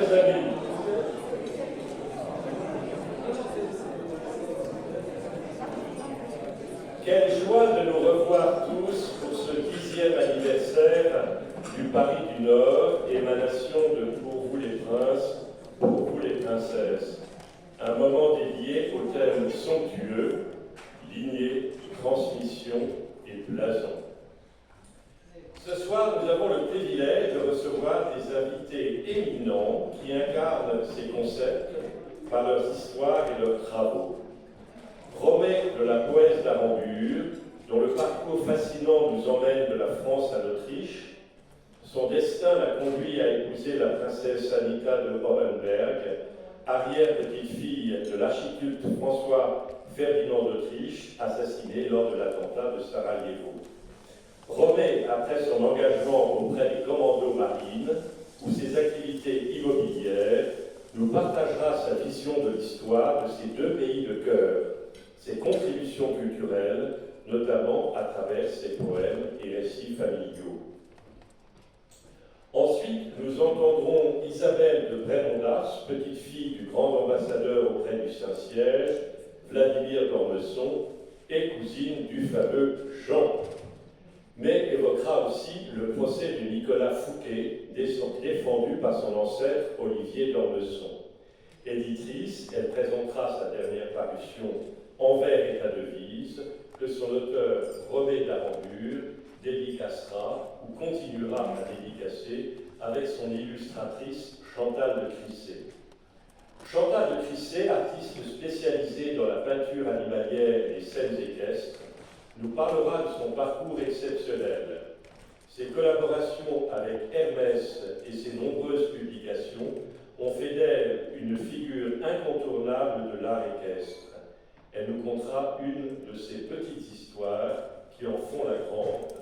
chers amis, quelle joie de nous revoir tous pour ce 10e anniversaire du Paris du Nord, émanation de Pour vous les princes, pour vous les princesses. Un moment dédié au thème somptueux, lignée, transmission et blason. Ce soir, nous avons le privilège de recevoir des invités éminents qui incarnent ces concepts par leurs histoires et leurs travaux. Romée de la Boèze d'Arambure, dont le parcours fascinant nous emmène de la France à l'Autriche, son destin l'a conduit à épouser la princesse Anita de Hohenberg, arrière-petite-fille de l'archiduc François Ferdinand d'Autriche, assassiné lors de l'attentat de Sarajevo. Romée, après son engagement auprès des commandos marines ou ses activités immobilières, nous partagera sa vision de l'histoire de ces deux pays de cœur, ses contributions culturelles, notamment à travers ses poèmes et récits familiaux. Ensuite, nous entendrons Isabelle de Brémondas, petite fille du grand ambassadeur auprès du Saint-Siège, Vladimir d'Ormesson, et cousine du fameux Jean, mais évoquera aussi le procès de Nicolas Fouquet, défendu par son ancêtre Olivier d'Ormesson. Éditrice, elle présentera sa dernière parution Envers et ta devise, que son auteur Romée d'Arambure dédicacera ou continuera à dédicacer avec son illustratrice Chantal de Crissé. Chantal de Crissé, artiste spécialisée dans la peinture animalière et les scènes équestres, nous parlera de son parcours exceptionnel. Ses collaborations avec Hermès et ses nombreuses publications ont fait d'elle une figure incontournable de l'art équestre. Elle nous contera une de ces petites histoires qui en font la grande.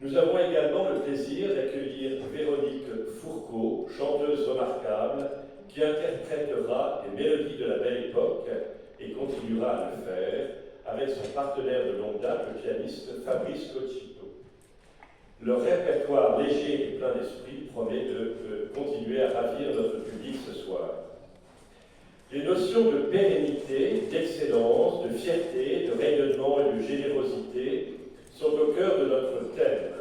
Nous avons également le plaisir d'accueillir Véronique Fourcault, chanteuse remarquable, qui interprétera les mélodies de la Belle Époque et continuera à le faire avec son partenaire de longue date, le pianiste Fabrice Cochito. Leur répertoire léger et plein d'esprit promet de continuer à ravir notre public ce soir. Les notions de pérennité, d'excellence, de fierté, de rayonnement et de générosité sont au cœur de notre thème.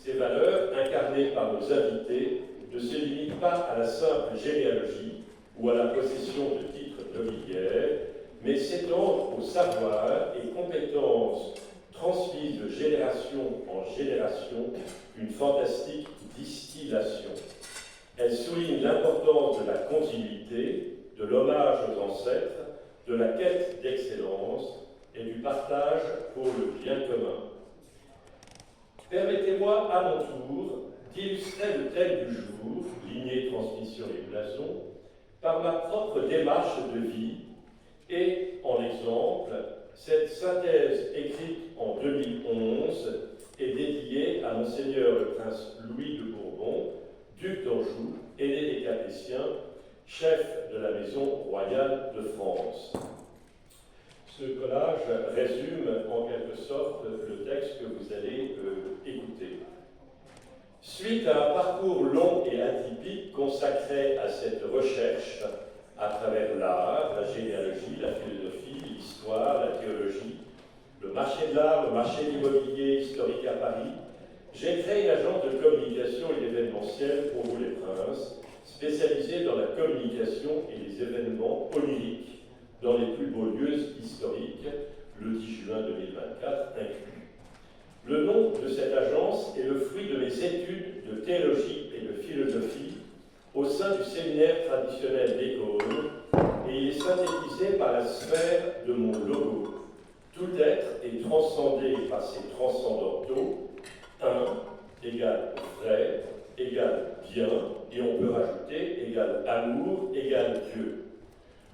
Ces valeurs, incarnées par nos invités, ne se limitent pas à la simple généalogie ou à la possession de titres nobiliaires, mais s'étendent au savoir et compétences transmises de génération en génération, une fantastique distillation. Elles soulignent l'importance de la continuité, de l'hommage aux ancêtres, de la quête d'excellence et du partage pour le bien commun. Permettez-moi à mon tour d'illustrer le thème du jour, lignée, transmission et blason, par ma propre démarche de vie et, en exemple, cette synthèse écrite en 2011 est dédiée à Monseigneur le Prince Louis de Bourbon, duc d'Anjou, aîné des Capétiens, chef de la Maison royale de France. Ce collage résume en quelque sorte le texte que vous allez écouter. Suite à un parcours long et atypique consacré à cette recherche à travers l'art, la généalogie, la philosophie, l'histoire, la théologie, le marché de l'art, le marché de l'immobilier historique à Paris, j'ai créé une agence de communication et d'événementiel pour vous les princes, spécialisée dans la communication et les événements oniriques dans les plus beaux lieux historiques, le 10 juin 2024 inclus. Le nom de cette agence est le fruit de mes études de théologie et de philosophie au sein du séminaire traditionnel d'École, et il est synthétisé par la sphère de mon logo. Tout être est transcendé par ses transcendantaux, un égale vrai, égale bien, et on peut rajouter égale amour, égale Dieu.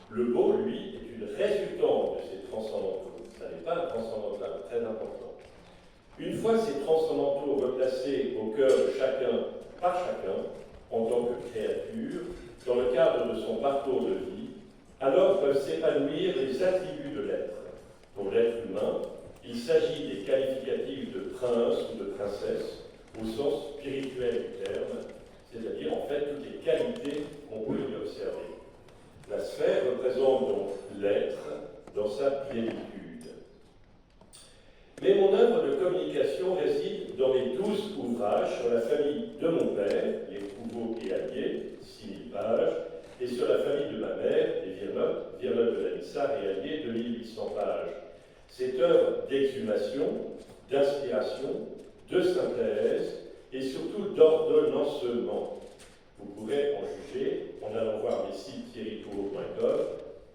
Le beau, lui, est une résultante de ces transcendantaux. Ça n'est pas un transcendantal, très important. Une fois ces transcendantaux replacés au cœur de chacun par chacun, en tant que créature, dans le cadre de son parcours de vie, alors peuvent s'épanouir les attributs de l'être. Pour l'être humain, il s'agit des qualificatifs de prince ou de princesse, au sens spirituel du terme, c'est-à-dire en fait toutes les qualités qu'on peut y observer. La sphère représente donc l'être dans sa plénitude. Mais mon œuvre de communication réside dans les 12 ouvrages sur la famille de mon père, les Fouveau et Allier, 6000 pages, et sur la famille de ma mère, les Virnotte de la Lissard et Allier, 2800 pages. Cette œuvre d'exhumation, d'inspiration, de synthèse et surtout d'ordonnancement. Vous pourrez en juger en allant voir les sites thierrytoureau.com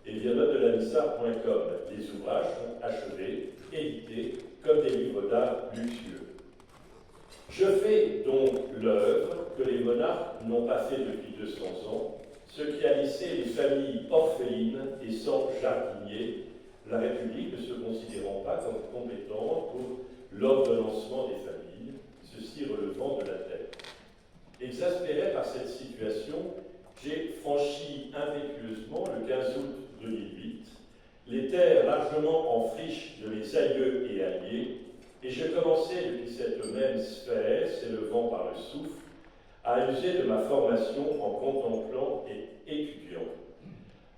et virnotte-de-la-Lissard.com. Les ouvrages sont achevés, édités comme des livres d'art luxueux. Je fais donc l'œuvre que les monarques n'ont pas fait depuis 200 ans, ce qui a laissé les familles orphelines et sans jardinier, la République ne se considérant pas comme compétente pour l'ordonnancement des familles, ceci relevant de la tête. Exaspéré par cette situation, j'ai franchi impétueusement, le 15 août 2008, les terres largement en friche de mes aïeux et alliés, et je commençais depuis cette même sphère, s'élevant par le souffle, à user de ma formation en contemplant et étudiant.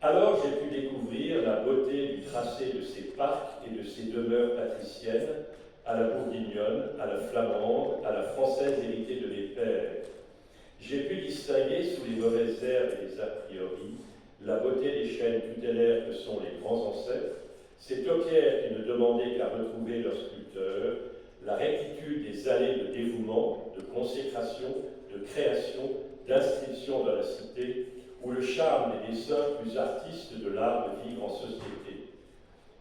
Alors j'ai pu découvrir la beauté du tracé de ces parcs et de ces demeures patriciennes, à la bourguignonne, à la flamande, à la française héritée de mes pères. J'ai pu distinguer sous les mauvaises herbes et les a priori la beauté des chênes tutélaires que sont les grands ancêtres, ces paupières qui ne demandaient qu'à retrouver leur sculpteur, la rectitude des allées de dévouement, de consécration, de création, d'inscription dans la cité, ou le charme des dessins plus artistes de l'art de vivre en société.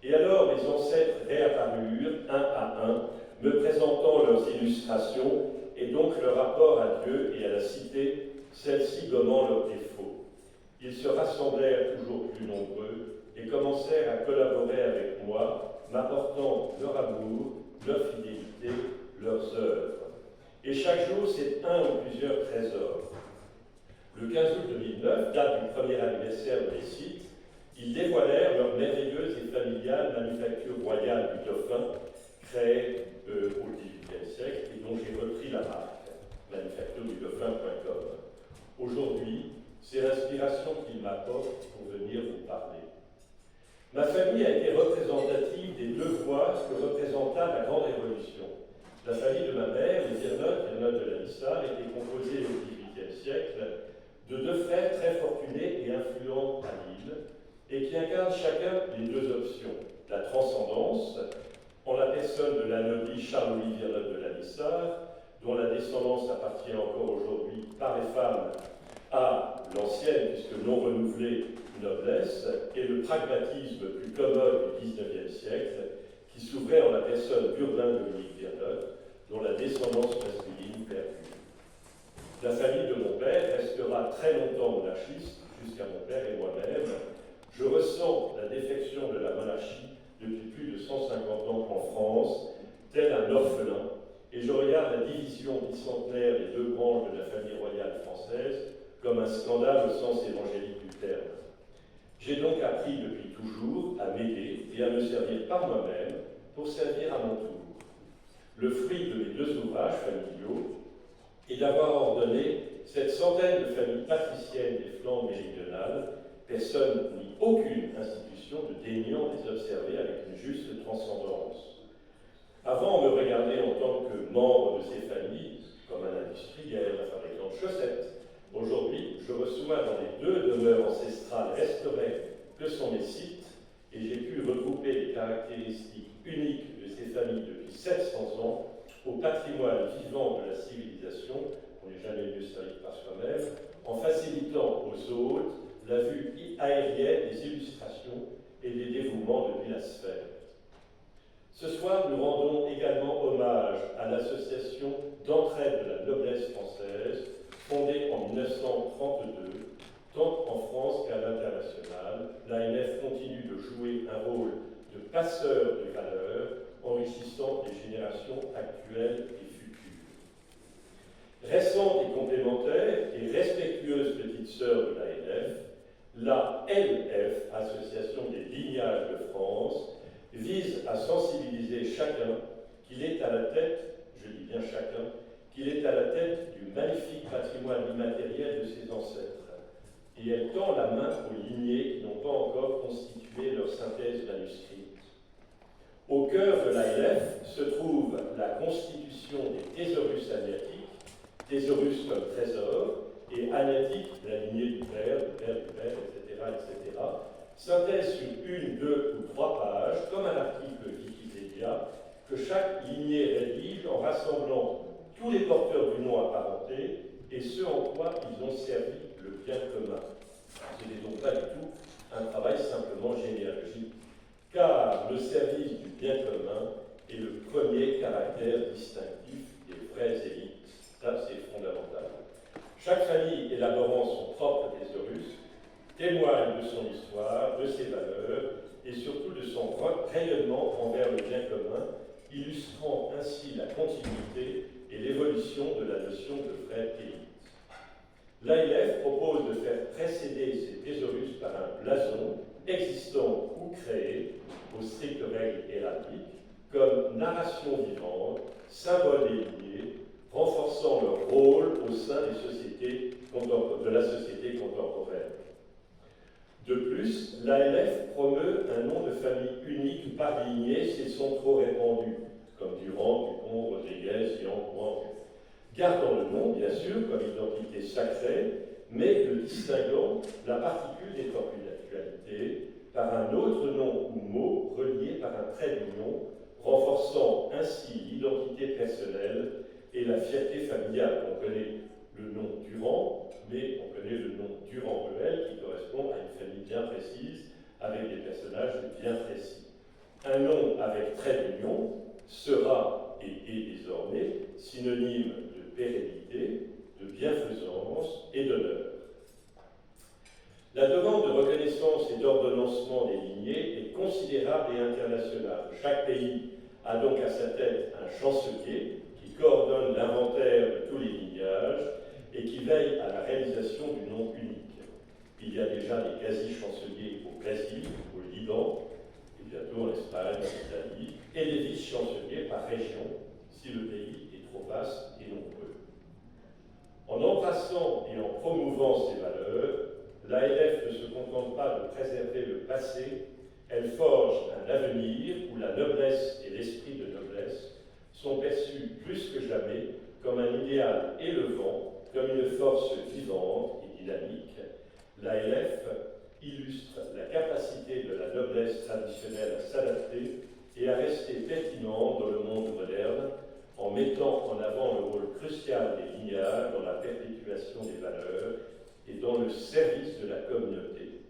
Et alors mes ancêtres réapparurent, un à un, me présentant leurs illustrations et donc leur rapport à Dieu et à la cité, celle-ci gommant leurs défauts. Ils se rassemblèrent toujours plus nombreux et commencèrent à collaborer avec moi, m'apportant leur amour, leur fidélité, leurs œuvres. Et chaque jour, c'est un ou plusieurs trésors. Le 15 août 2009, date du premier anniversaire des sites, ils dévoilèrent leur merveilleuse et familiale manufacture royale du Dauphin, créée au XVIIIe siècle et dont j'ai repris la marque, manufacturedudauphin.com. Aujourd'hui, c'est l'inspiration qu'ils m'apportent pour venir vous parler. Ma famille a été représentative des deux voies que représenta la Grande Révolution. La famille de ma mère, les Virnotte de la Lissard, était composée au XVIIIe siècle de deux frères très fortunés et influents à Lille, et qui incarnent chacun les deux options. La transcendance, en la personne de l'anobli Charles-Louis Virnotte de la Lissard, dont la descendance appartient encore aujourd'hui par les femmes à l'ancienne, puisque non renouvelée, noblesse, et le pragmatisme plus commode du XIXe siècle, qui s'ouvrait en la personne d'Urbain-Dominique Virnotte, dont la descendance masculine perdure. La famille de mon père restera très longtemps monarchiste, jusqu'à mon père et moi-même. Je ressens la défection de la monarchie depuis plus de 150 ans en France, tel un orphelin, et je regarde la division bicentenaire des deux branches de la famille royale française comme un scandale au sens évangélique du terme. J'ai donc appris depuis toujours à m'aider et à me servir par moi-même pour servir à mon tour. Le fruit de mes deux ouvrages familiaux est d'avoir ordonné cette centaine de familles patriciennes des Flandres méridionales, personne ni aucune institution ne daignant les observer avec une juste transcendance. Avant, on me regardait en tant que membre de ces familles, comme un industriel, un fabricant de chaussettes. Aujourd'hui, je reçois dans les deux demeures ancestrales restaurées que sont mes sites, et j'ai pu regrouper les caractéristiques uniques de ces familles depuis 700 ans au patrimoine vivant de la civilisation, on n'est jamais mieux servi par soi-même, en facilitant aux hôtes la vue aérienne des illustrations et des dévouements depuis la sphère. Ce soir, nous rendons également hommage à l'association d'entraide de la noblesse française, fondée en 1932, tant en France qu'à l'international. L'ANF continue de jouer un rôle de passeur de valeurs, enrichissant les générations actuelles et futures. Récente et complémentaire et respectueuse petite sœur de l'ANF, la LF, Association des lignages de France, vise à sensibiliser chacun qu'il est à la tête, je dis bien chacun, qu'il est à la tête du magnifique patrimoine immatérielle de ses ancêtres, et elle tend la main aux lignées qui n'ont pas encore constitué leur synthèse manuscrite. Au cœur de l'ALF se trouve la constitution des thésaurus agnatique, thésaurus comme trésor, et agnatique, la lignée du père, etc., synthèse sur 1, 2 ou 3 pages, comme un article Wikipédia, que chaque lignée rédige en rassemblant tous les porteurs du nom apparenté et ce en quoi ils ont servi le bien commun. Ce n'est donc pas du tout un travail simplement généalogique, car le service du bien commun est le premier caractère distinctif des vraies élites. Ça, c'est fondamental. Chaque famille élaborant son propre thésaurus témoigne de son histoire, de ses valeurs et surtout de son rayonnement envers le bien commun, illustrant ainsi la continuité et l'évolution de la notion de vraie élite. L'ALF propose de faire précéder ces thésaurus par un blason existant ou créé aux strictes règles héraldiques comme narration vivante, symbole et lignée, renforçant leur rôle au sein des sociétés de la société contemporaine. De plus, l'ALF promeut un nom de famille unique par lignée s'ils sont trop répandus, comme Durand, Dupont, Rodriguez, Young, Wang. Gardant le nom, bien sûr, comme identité sacrée, mais le distinguant la particule des popularité par un autre nom ou mot relié par un trait d'union, renforçant ainsi l'identité personnelle et la fierté familiale. On connaît le nom Durand, mais on connaît le nom Durand-Ruel qui correspond à une famille bien précise, avec des personnages bien précis. Un nom avec trait d'union sera et est désormais synonyme de pérennité, de bienfaisance et d'honneur. La demande de reconnaissance et d'ordonnancement des lignées est considérable et internationale. Chaque pays a donc à sa tête un chancelier qui coordonne l'inventaire de tous les lignages et qui veille à la réalisation du nom unique. Il y a déjà des quasi-chanceliers au Brésil, au Liban, et bientôt en Espagne, en Italie, et des vice-chanceliers par région, si le pays est trop vaste et nombreux. En embrassant et en promouvant ces valeurs, l'ALF ne se contente pas de préserver le passé, elle forge un avenir où la noblesse et l'esprit de noblesse sont perçus plus que jamais comme un idéal élevant, comme une force vivante et dynamique. L'ALF illustre la capacité de la noblesse traditionnelle à s'adapter et à rester pertinente dans le monde moderne, en mettant en avant le rôle crucial des lignages dans la perpétuation des valeurs et dans le service de la communauté.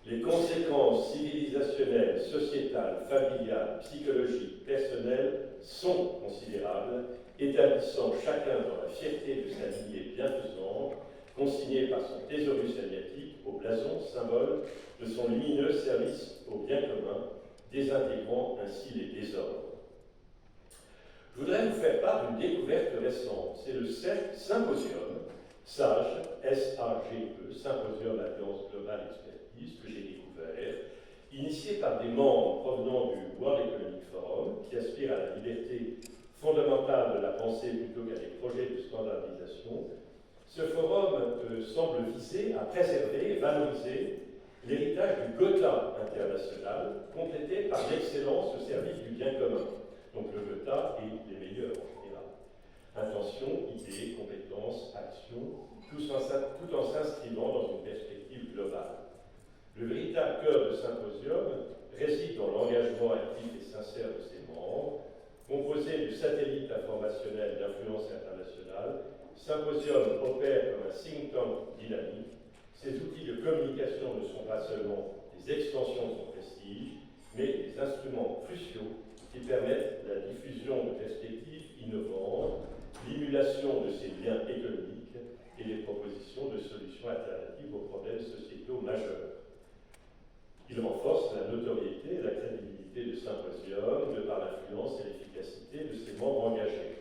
Les conséquences civilisationnelles, sociétales, familiales, psychologiques, personnelles sont considérables, établissant chacun dans la fierté de sa lignée bienfaisante, consignée par son thésaurus agnatique au blason, symbole de son lumineux service au bien commun, désintégrant ainsi les désordres. Je voudrais vous faire part d'une découverte récente. C'est le symposium SAGE, S-A-G-E, Symposium Alliance Globale Expertise, que j'ai découvert, initié par des membres provenant du World Economic Forum, qui aspirent à la liberté fondamentale de la pensée plutôt qu'à des projets de standardisation. Ce forum semble viser à préserver et valoriser l'héritage du Gotha international, complété par l'excellence au service du bien commun. Donc le Gotha est les meilleurs en général. Intention, idées, compétences, actions, tout en s'inscrivant dans une perspective globale. Le véritable cœur du symposium réside dans l'engagement actif et sincère de ses membres. Composé du satellite informationnel d'influence internationale, Symposium opère comme un think tank dynamique. Ces outils de communication ne sont pas seulement des extensions de son prestige, mais des instruments cruciaux qui permettent la diffusion de perspectives innovantes, l'émulation de ces liens économiques et les propositions de solutions alternatives aux problèmes sociétaux majeurs. Il renforce la notoriété et la crédibilité du symposium de par l'influence et l'efficacité de ses membres engagés.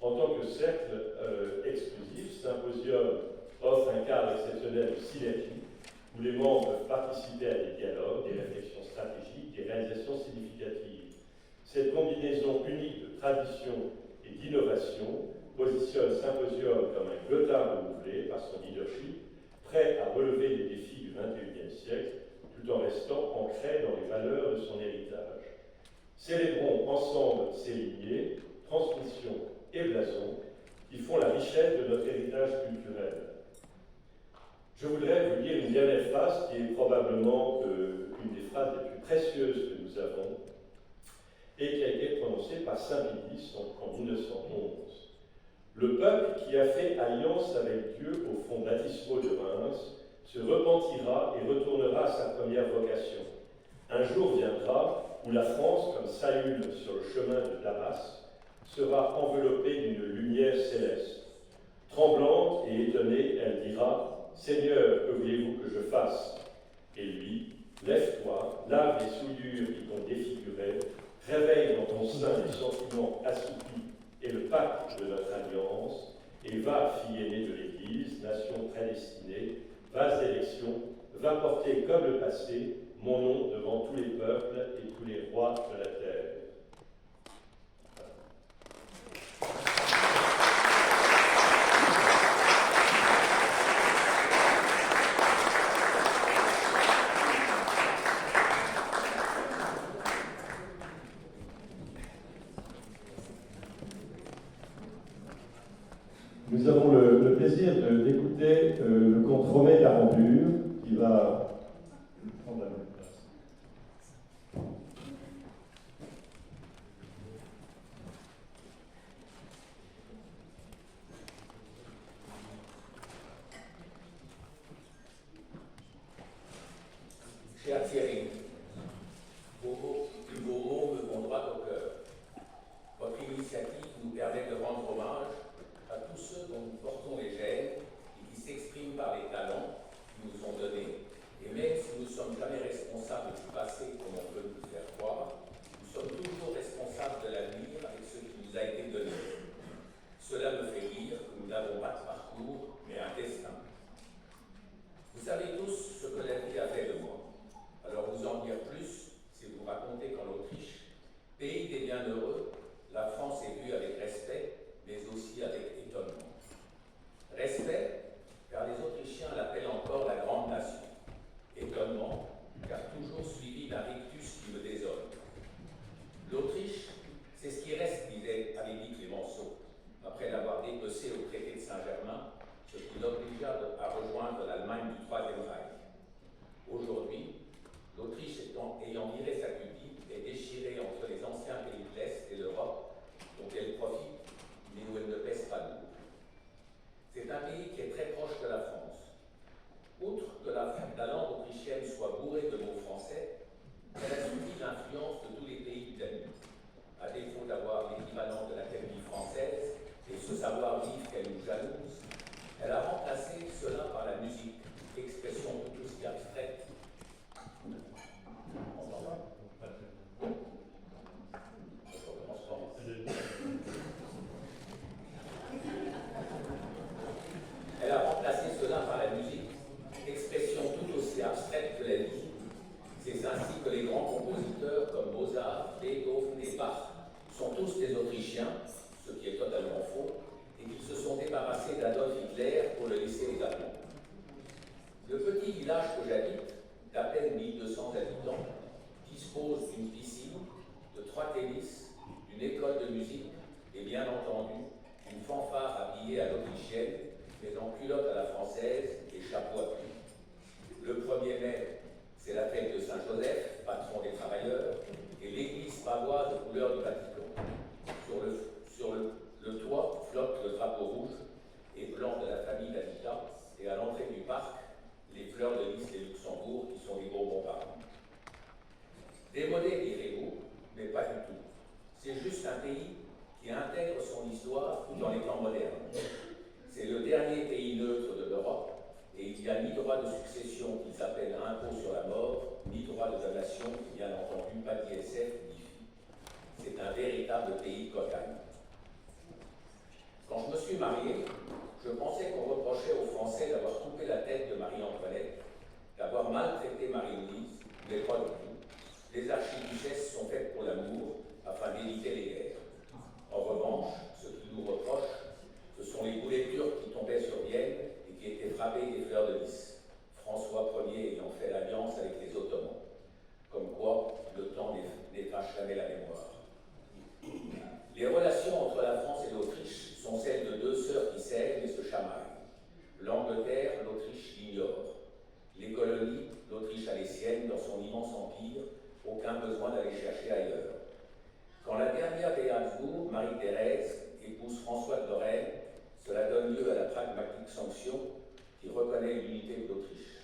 En tant que cercle exclusif, Symposium offre un cadre exceptionnel de synergie où les membres peuvent participer à des dialogues, des réflexions stratégiques, des réalisations significatives. Cette combinaison unique de tradition et d'innovation positionne Symposium comme un Gothard renouvelé par son leadership, prêt à relever les défis du XXIe siècle, tout en restant ancré dans les valeurs de son héritage. Célébrons ensemble ces lignées, transmission et blason, qui font la richesse de notre héritage culturel. Je voudrais vous lire une dernière phrase qui est probablement une des phrases les plus précieuses que nous avons et qui a été prononcée par Saint-Pédis en 1911. Le peuple qui a fait alliance avec Dieu au fond baptismaux de Reims se repentira et retournera à sa première vocation. Un jour viendra où la France, comme Saül sur le chemin de Damas, sera enveloppée d'une lumière céleste. Tremblante et étonnée, elle dira « Seigneur, que voulez-vous que je fasse ?» Et lui, lève-toi, lave les souillures qui t'ont défiguré, réveille dans ton sein les sentiments assoupis et le pacte de notre alliance, et va, fille aînée de l'Église, nation prédestinée, vaste élection, va porter comme le passé mon nom devant tous les peuples et tous les rois de la terre. Nous avons le plaisir d'écouter le comte Romet d'Arambure qui va prendre la même place. Cher Thierry, vos mots me vont droit au cœur. Votre initiative nous permet de rendre hommage à tous ceux dont nous portons les gènes et qui s'expriment par les talents qui nous sont donnés. Et même si nous ne sommes jamais responsables du passé comme on veut nous le faire croire, nous sommes toujours responsables de l'avenir avec ce qui nous a été donné. Cela me fait dire que nous n'avons pas de parcours, mais un destin. Vous savez tous ce que la vie a fait de moi. Alors vous en dire plus si vous racontez qu'en Autriche, pays des bienheureux, la France est vue avec respect, mais aussi avec étonnement. Respect, car les Autrichiens l'appellent encore la grande nation. Étonnement, car toujours suivi d'un rictus qui me désole. L'Autriche, c'est ce qui reste, avait dit Clémenceau, après l'avoir dépecé au traité de Saint-Germain, ce qui l'obligea à rejoindre l'Allemagne du Troisième Reich. Aujourd'hui, l'Autriche ayant viré sa pupille est déchirée entre les anciens pays de l'Est et l'Europe, dont elle profite, mais où elle ne pèse pas lourd. C'est un pays qui est très proche de la France. Outre que la langue autrichienne soit bourrée de mots français, elle a subi l'influence de tous les pays d'amis. À défaut d'avoir l'équivalent de l'Académie française et ce savoir-vivre qu'elle nous jalouse, elle a remplacé cela par la musique, expression tout aussi abstraite. Elle a remplacé cela par la musique, expression tout aussi abstraite que la vie. C'est ainsi que les grands compositeurs comme Mozart, Beethoven et Bach sont tous des Autrichiens, ce qui est totalement faux, et qu'ils se sont débarrassés d'Adolf Hitler pour le laisser aux Allemands. Le petit village que j'habite, d'à peine 1200 habitants, dispose d'une piscine, de 3 tennis, d'une école de musique et bien entendu d'une fanfare habillée à l'autrichienne, mais en culotte à la française et chapeau à plumes. Le 1er mai, c'est la fête de Saint-Joseph, patron des travailleurs, et l'église pavoise aux couleurs du Vatican. Sur le toit flotte le drapeau rouge et blanc de la famille d'Habitat, et à l'entrée du parc, les fleurs de lys et Luxembourg qui sont des bonbons parents. Démodé, direz-vous, mais pas du tout. C'est juste un pays qui intègre son histoire tout en étant moderne. C'est le dernier pays neutre de l'Europe et il n'y a ni droit de succession qui s'appelle impôt sur la mort, ni droit de donation, bien entendu, pas d'ISF ni FI. C'est un véritable pays cocagne. Quand je me suis marié, je pensais qu'on reprochait aux Français d'avoir coupé la tête de Marie-Antoinette, d'avoir maltraité Marie-Louise, mais pas du tout. Les archiduchesses sont faites pour l'amour, afin d'éviter les guerres. En revanche, ce qu'ils nous reprochent, besoin d'aller chercher ailleurs. Quand la dernière des Habsbourg, Marie-Thérèse, épouse François de Lorraine, cela donne lieu à la pragmatique sanction qui reconnaît l'unité de l'Autriche.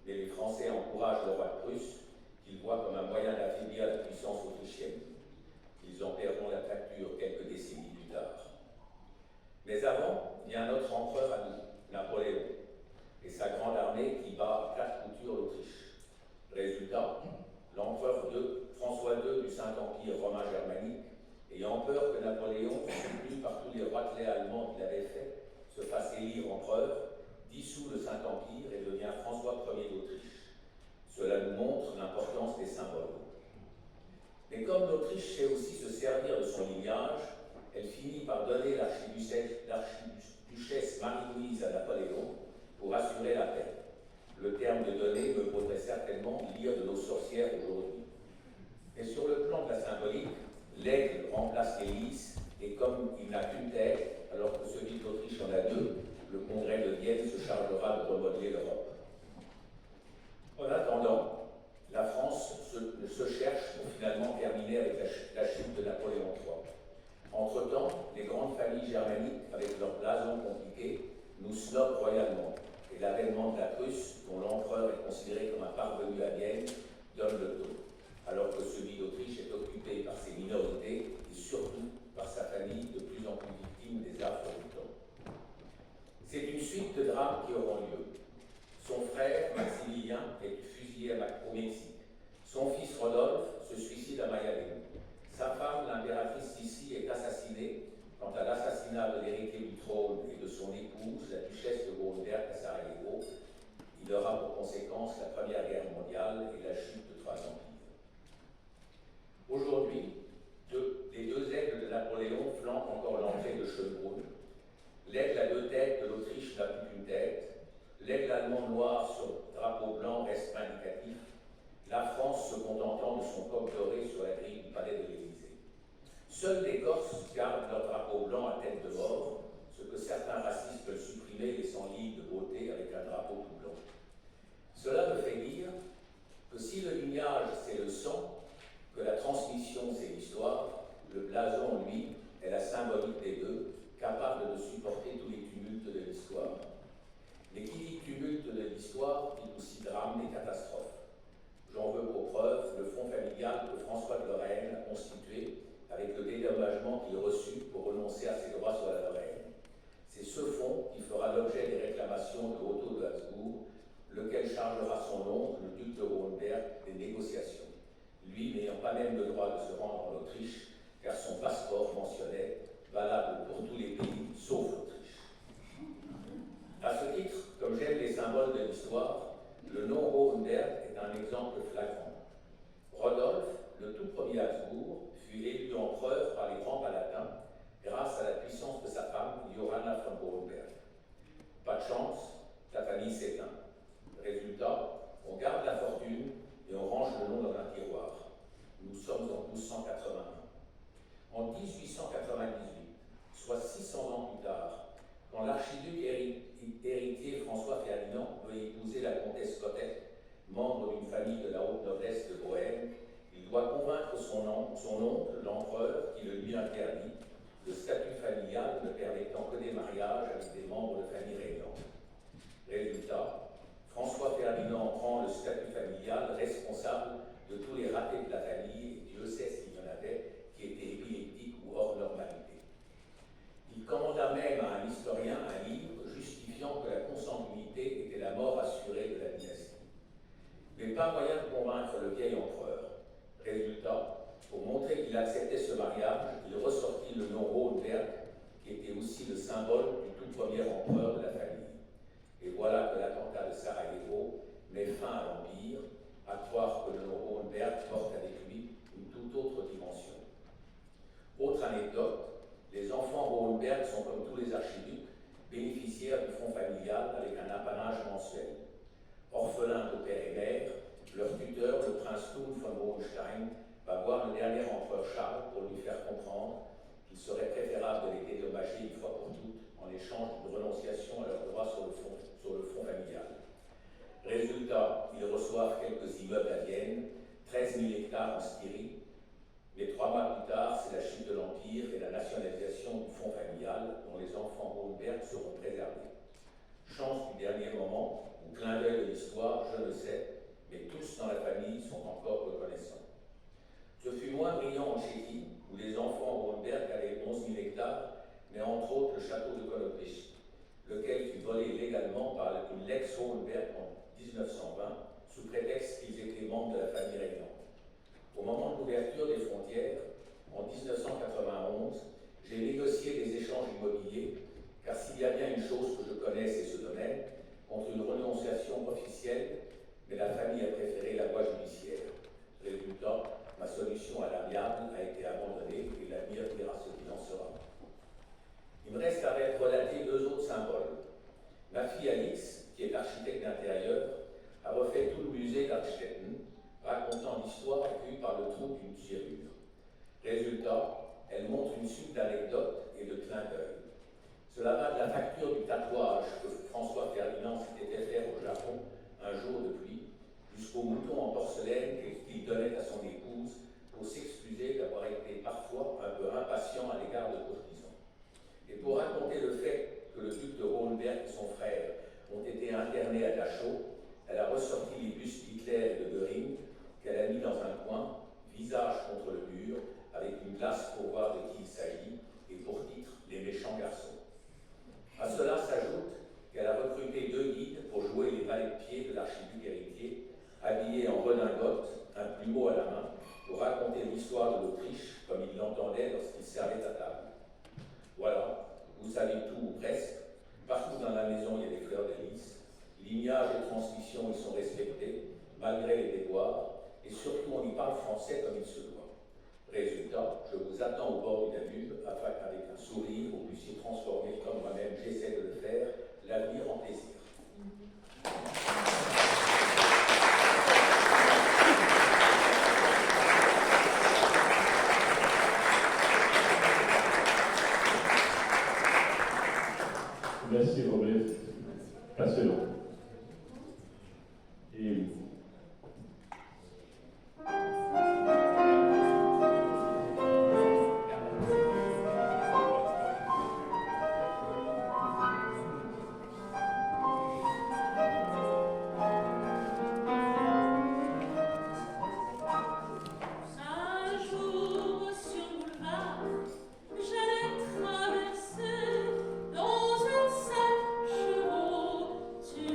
Mais les Français encouragent le roi de Prusse, qu'ils voient comme un moyen d'affaiblir la puissance autrichienne. Ils en perdront la facture quelques décennies plus tard. Mais avant, il y a un autre empereur à nous, Napoléon, et sa grande armée qui bat à quatre coutures l'Autriche. Résultat, l'empereur François II du Saint-Empire romain germanique, ayant peur que Napoléon, soutenu par tous les ratelets allemands qu'il avait fait, se fasse élire empereur, dissout le Saint-Empire et devient François Ier d'Autriche. Cela nous montre l'importance des symboles. Mais comme l'Autriche sait aussi se servir de son lignage, elle finit par donner l'archiduchesse Marie-Louise à Napoléon pour assurer la paix. Le terme de donner me vaudrait certainement lire de nos sorcières aujourd'hui. Et sur le plan de la symbolique, l'aigle remplace l'hélice, et comme il n'a qu'une tête, alors que celui d'Autriche en a deux, le congrès de Vienne se chargera de remodeler l'Europe. En attendant, la France se cherche pour finalement terminer avec la chute de Napoléon III. Entre-temps, les grandes familles germaniques, avec leurs blasons compliqués, nous snobent royalement, et l'avènement de la Prusse, dont l'empereur est considéré comme un parvenu à Vienne, donne le ton, alors que celui d'Autriche est occupé par ses minorités et surtout par sa famille de plus en plus victime des affres du temps. C'est une suite de drames qui auront lieu. Son frère, Maximilien, est fusillé au Mexique. Son fils Rodolphe se suicide à Mayalen. Sa femme, l'impératrice Sissi, est assassinée. Quant à l'assassinat de l'héritier du trône et de son épouse, la duchesse de Goldberg à Sarajevo, il aura pour conséquence la Première Guerre mondiale et la chute de trois empires. Aujourd'hui, les deux aigles de Napoléon flanquent encore l'entrée de Schönbrunn. L'aigle à deux têtes de l'Autriche n'a plus qu'une tête. L'aigle allemand noir sur drapeau blanc reste indicatif, la France se contentant de son coq doré sur la grille du palais de l'Élysée. Seuls les Corses gardent leur drapeau blanc à tête de mort, ce que certains racistes veulent supprimer, laissant l'île de beauté avec un drapeau tout blanc. Cela me fait dire que si le lignage c'est le sang, que la transmission c'est l'histoire, le blason, lui, est la symbolique des deux, capable de supporter tous les tumultes de l'histoire. Mais qui dit tumulte de l'histoire dit aussi drame et catastrophe. J'en veux pour preuve le fonds familial que François de Lorraine a constitué avec le dédommagement qu'il reçut pour renoncer à ses droits sur la Lorraine. C'est ce fonds qui fera l'objet des réclamations de Otto de Habsbourg, lequel chargera son oncle, le duc de Hohenberg, des négociations, lui n'ayant pas même le droit de se rendre en Autriche, car son passeport mentionnait valable pour tous les pays, sauf l'Autriche. À ce titre, comme j'aime les symboles de l'histoire, le nom Hohenberg est un exemple flagrant. Rodolphe, le tout premier Habsbourg, fut élu empereur par les grands palatins grâce à la puissance de sa femme, Johanna von Hohenberg. Pas de chance, la famille s'éteint. Résultat, on garde la fortune et on range le nom dans un tiroir. Nous sommes en 1281. En 1898, soit 600 ans plus tard, quand l'archiduc héritier François Ferdinand veut épouser la comtesse Cotette, membre d'une famille de la haute noblesse de Bohême, il doit convaincre son oncle, l'empereur, qui le lui interdit, le statut familial ne permettant que des mariages avec des membres de famille régnante. Résultat, François Ferdinand prend le statut familial responsable de tous les ratés de la famille, et Dieu sait s'il y en avait, qui étaient épileptiques ou hors normalité. Il commanda même à un historien un livre justifiant que la consanguinité était la mort assurée de la dynastie. Mais pas moyen de convaincre le vieil empereur. Résultat, pour montrer qu'il acceptait ce mariage, il ressortit le nom Hohenberg, qui était aussi le symbole du tout premier empereur de la famille. Et voilà que l'attentat de Sarajevo met fin à l'Empire, à croire que le nom Hohenberg porte avec lui une toute autre dimension. Autre anecdote, les enfants Hohenberg sont comme tous les archiducs, bénéficiaires du fonds familial avec un apanage mensuel. Orphelins de père et mère, leur tuteur, le prince Thun von Hohenstein, va voir le dernier empereur Charles pour lui faire comprendre qu'il serait préférable de les dédommager une fois pour toutes en échange d'une renonciation à leurs droits sur le fonds familial. Résultat, ils reçoivent quelques immeubles à Vienne, 13 000 hectares en Styrie, mais 3 mois plus tard, c'est la chute de l'Empire et la nationalisation du fonds familial dont les enfants Rosenberg seront préservés. Chance du dernier moment, ou clin d'œil de l'histoire, je ne sais, mais tous dans la famille sont encore reconnaissants. Ce fut moins brillant en Tchéquie, où les enfants Rosenberg avaient 11 000 hectares, mais entre autres le château de Konopich, lequel fut volé légalement par l'ex-Rosenberg en 1920, sous prétexte qu'ils étaient membres de la famille régnante. Au moment de l'ouverture des frontières, en 1991, j'ai négocié des échanges immobiliers, car s'il y a bien une chose que je connaisse, c'est ce domaine, contre une renonciation officielle, mais la famille a préféré la voie judiciaire. Résultat, ma solution à l'amiable a été abandonnée et l'avenir dira ce qu'il en sera. Il me reste à relater 2 autres symboles. Ma fille Alix, qui est architecte d'intérieur, a refait tout le musée d'Arstetten, racontant l'histoire vue par le trou d'une serrure. Résultat, elle montre une suite d'anecdotes et de clins d'œil. Cela va de la facture du tatouage que François Ferdinand s'était fait faire au Japon un jour de pluie, jusqu'au mouton en porcelaine qu'il donnait à son épouse pour s'excuser d'avoir été parfois un peu impatient à l'égard de courtisans. Et pour raconter le fait que le duc de Rosenberg et son frère ont été internés à Dachau, elle a ressorti les bustes d'Hitler et de Göring qu'elle a mis dans un coin, visage contre le mur, avec une glace pour voir de qui il s'agit, et pour titre, les méchants garçons. À cela s'ajoute qu'elle a recruté 2 guides pour jouer les valets de pied de l'archiduc héritier, habillés en redingote, un plumeau à la main, pour raconter l'histoire de l'Autriche comme il l'entendait lorsqu'il servait à table. Voilà, vous savez tout ou presque. Partout dans la maison, il y a des fleurs de lys. Lignage et transmission y sont respectés, malgré les déboires, et surtout on y parle français comme il se doit. Résultat, je vous attends au bord du Danube, afin qu'avec un sourire, vous puissiez transformer, comme moi-même j'essaie de le faire, l'avenir en plaisir. Merci Robert, passionnant. Et Dans un sac chevaux, tu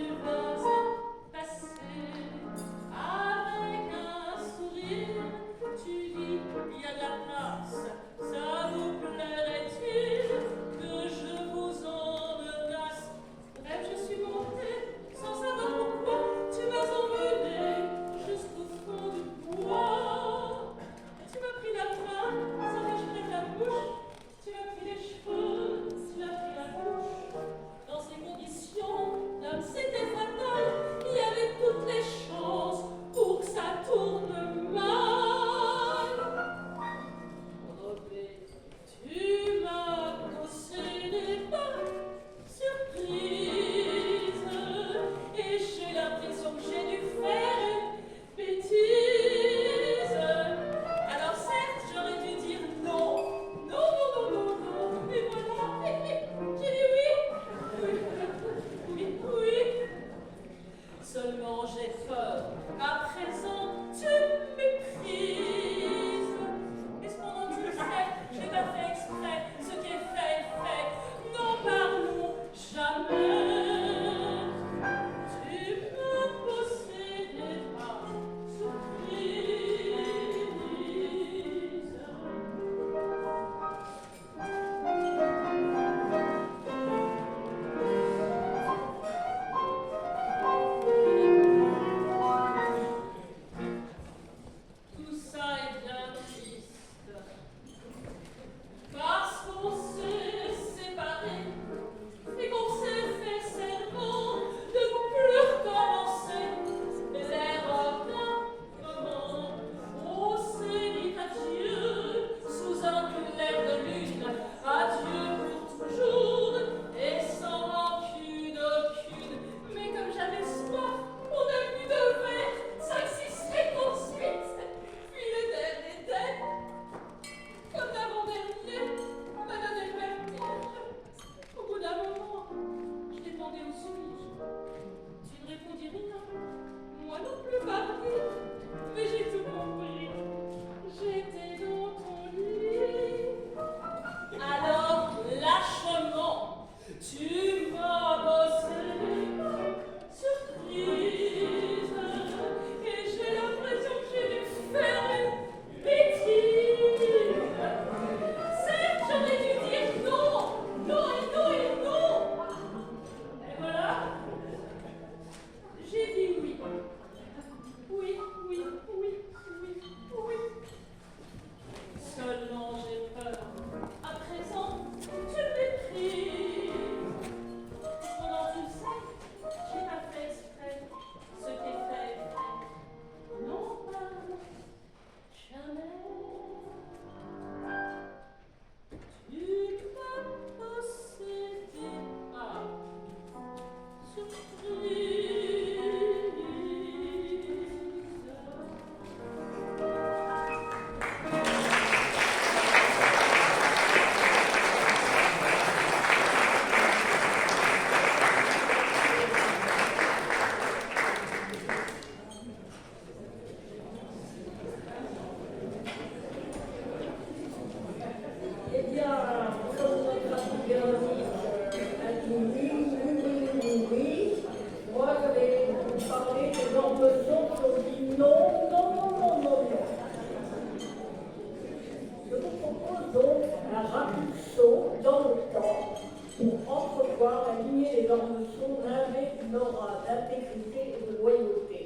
des d'Ormesson n'avait une aura d'intégrité et de loyauté.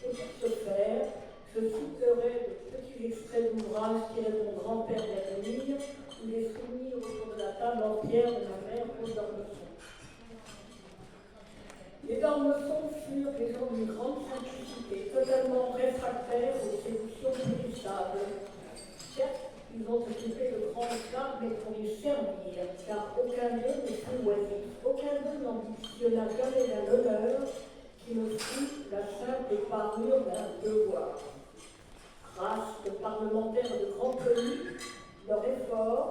Et pour ce faire, je citerai de petits extraits d'ouvrages tirés de mon grand-père d'Avenir ou les souvenirs autour de la table en pierre de ma mère Rose d'Ormesson. Les d'Ormesson furent des gens d'une grande simplicité, totalement réfractaires aux séductions périssables. Certes, ils ont occupé de grandes charges, mais pour les servir, car aucun d'eux ne fut oisif, aucun d'eux n'ambitionna jamais d'un honneur qui ne fût la simple parure d'un devoir. Race de parlementaires de grand tenue, leur effort,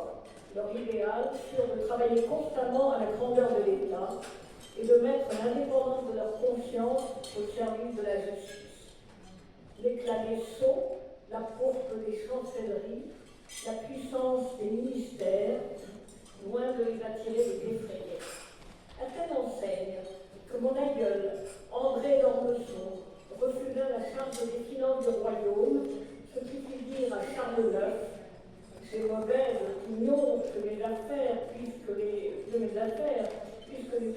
leur idéal furent de travailler constamment à la grandeur de l'État et de mettre l'indépendance de leur conscience au service de la justice. L'éclat des sceaux, la pourpre des chancelleries, la puissance des ministères, loin de les attirer et d'effrayer. À telle enseigne que mon aïeul, André d'Ormesson, refusa la charge des finances du royaume, ce qui fit dire à Charles IX: c'est mauvaise opinion que mes affaires, puisque les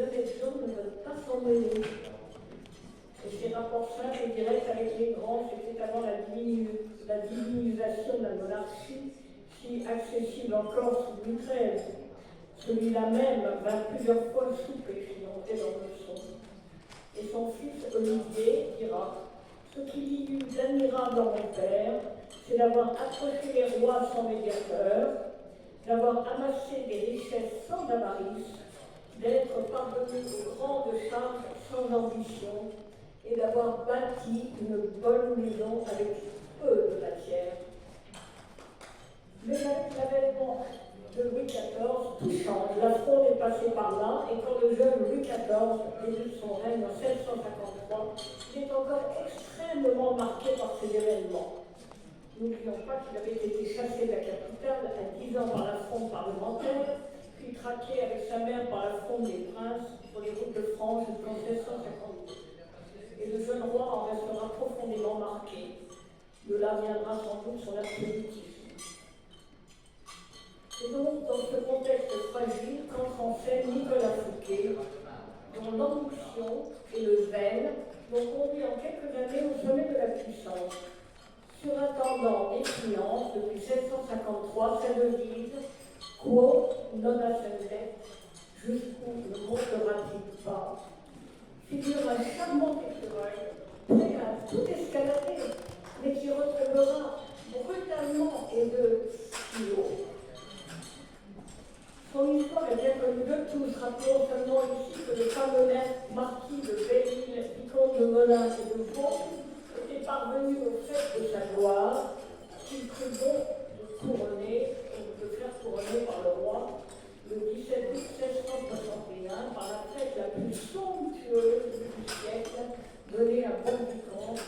honnêtes gens ne veulent pas s'en mêler. Et ces rapports simples et directs avec les grands, c'était avant la divinisation de la monarchie, si accessible encore sous Louis XIII. Celui-là même vint plusieurs fois le souper chez André d'Ormesson. Et son fils Olivier dira: ce qu'il y eut d'admirable dans mon père, c'est d'avoir approché les rois sans médiateur, d'avoir amassé des richesses sans avarice, d'être parvenu aux grandes charges sans ambition, et d'avoir bâti une bonne maison avec peu de matière. Mais avec l'avènement de Louis XIV, tout change. La Fronde est passée par là, et quand le jeune Louis XIV débute son règne en 1753, il est encore extrêmement marqué par ces événements. N'oublions pas qu'il avait été chassé de la capitale à 10 ans par la Fronde parlementaire, puis traqué avec sa mère par la Fronde des Princes sur les routes de France jusqu'en 1752. Et le jeune roi en restera profondément marqué. De là viendra sans doute son absolutisme. Et donc, dans ce contexte fragile, qu'entre en scène Nicolas Fouquet, dont l'ambition et le zèle l'ont conduit en quelques années au sommet de la puissance. Surintendant des finances depuis 1753, sa devise « Quo non ascendet » jusqu'où ne montera-t-il pas, figure un charmant écureuil, prêt à tout escalader, mais qui retombera brutalement et de si haut. Son histoire est bien connue de tous. Rappelons seulement ici que le fameux marquis de Belle-Île, vicomte de Melun et de Vaux, était parvenu au fait de sa gloire, qu'il crut bon de faire couronner par le roi le 17 août 1661 par la fête la plus somptueuse du siècle, donnée à Bon-Vicomte,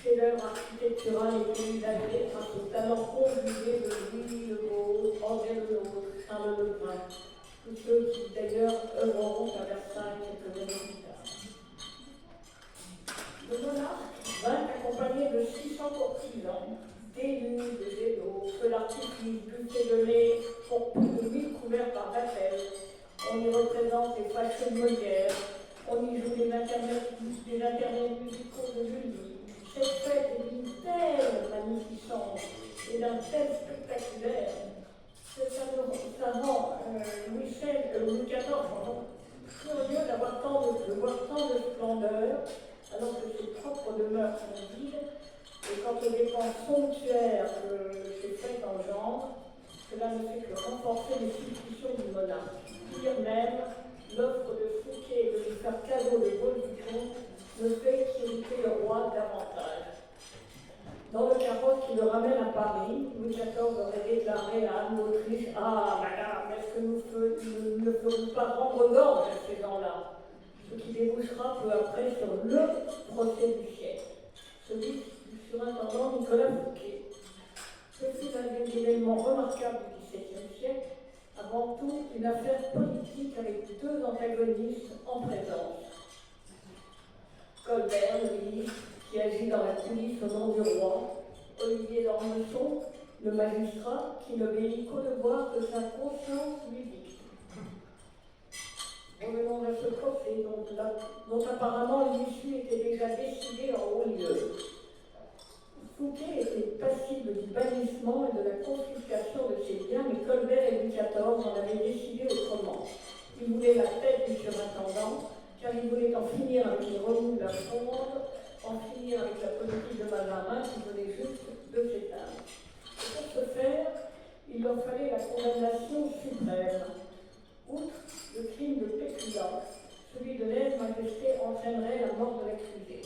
chef-d'œuvre architectural et paysager grâce au talent conjugué de Louis le Beau, André le Nôtre, Charles le Brun, tous ceux qui d'ailleurs œuvreront à Versailles quelques années plus tard. Le monarque vint accompagné de 600 courtisans, d'élus, de génaux, que l'artifice buffet de lait pour plus de 1000 couverts par baptême. On y représente les fâcheux de Molière, on y joue des intermèdes musicaux de Julie. Cette fête est d'une telle magnificence et d'un tel spectaculaire que ça rend Louis XIV curieux d'avoir de voir tant de splendeur, alors que ses propres demeures sont vides, et quant aux dépenses somptuaires que ces fêtes engendrent, cela ne fait que renforcer les suspicions du monarque. Pire même, l'offre de Fouquet de lui faire cadeau de Bon-Vicomte ne fait qu'irriter le roi davantage. Dans le carrosse qui le ramène à Paris, Louis XIV aurait déclaré à Anne d'Autriche: « Ah, madame, est-ce que nous ne ferons pas rendre gorge à ces gens-là ?» Ce qui débouchera peu après sur le procès du siècle, celui du surintendant Nicolas Fouquet. Ce fut un des événements remarquables du XVIIe siècle, avant tout une affaire politique avec deux antagonistes en présence. Colbert, le ministre, qui agit dans la coulisse au nom du roi, Olivier d'Ormesson, le magistrat, qui n'obéit qu'au devoir que sa conscience lui dicte. Revenons à ce procès. dont apparemment l'issue était déjà décidée en haut lieu. Fouquet était passible du bannissement et de la confiscation de ses biens, mais Colbert et Louis XIV en avaient décidé autrement. Il voulait la tête du surintendant, car il voulait en finir avec les remous de la Fronde, en finir avec la politique de Mazarin qui venait juste de s'éteindre. Et pour ce faire, il leur fallait la condamnation suprême. Outre le crime de péculat, celui de lèse-majesté entraînerait la mort de l'accusé.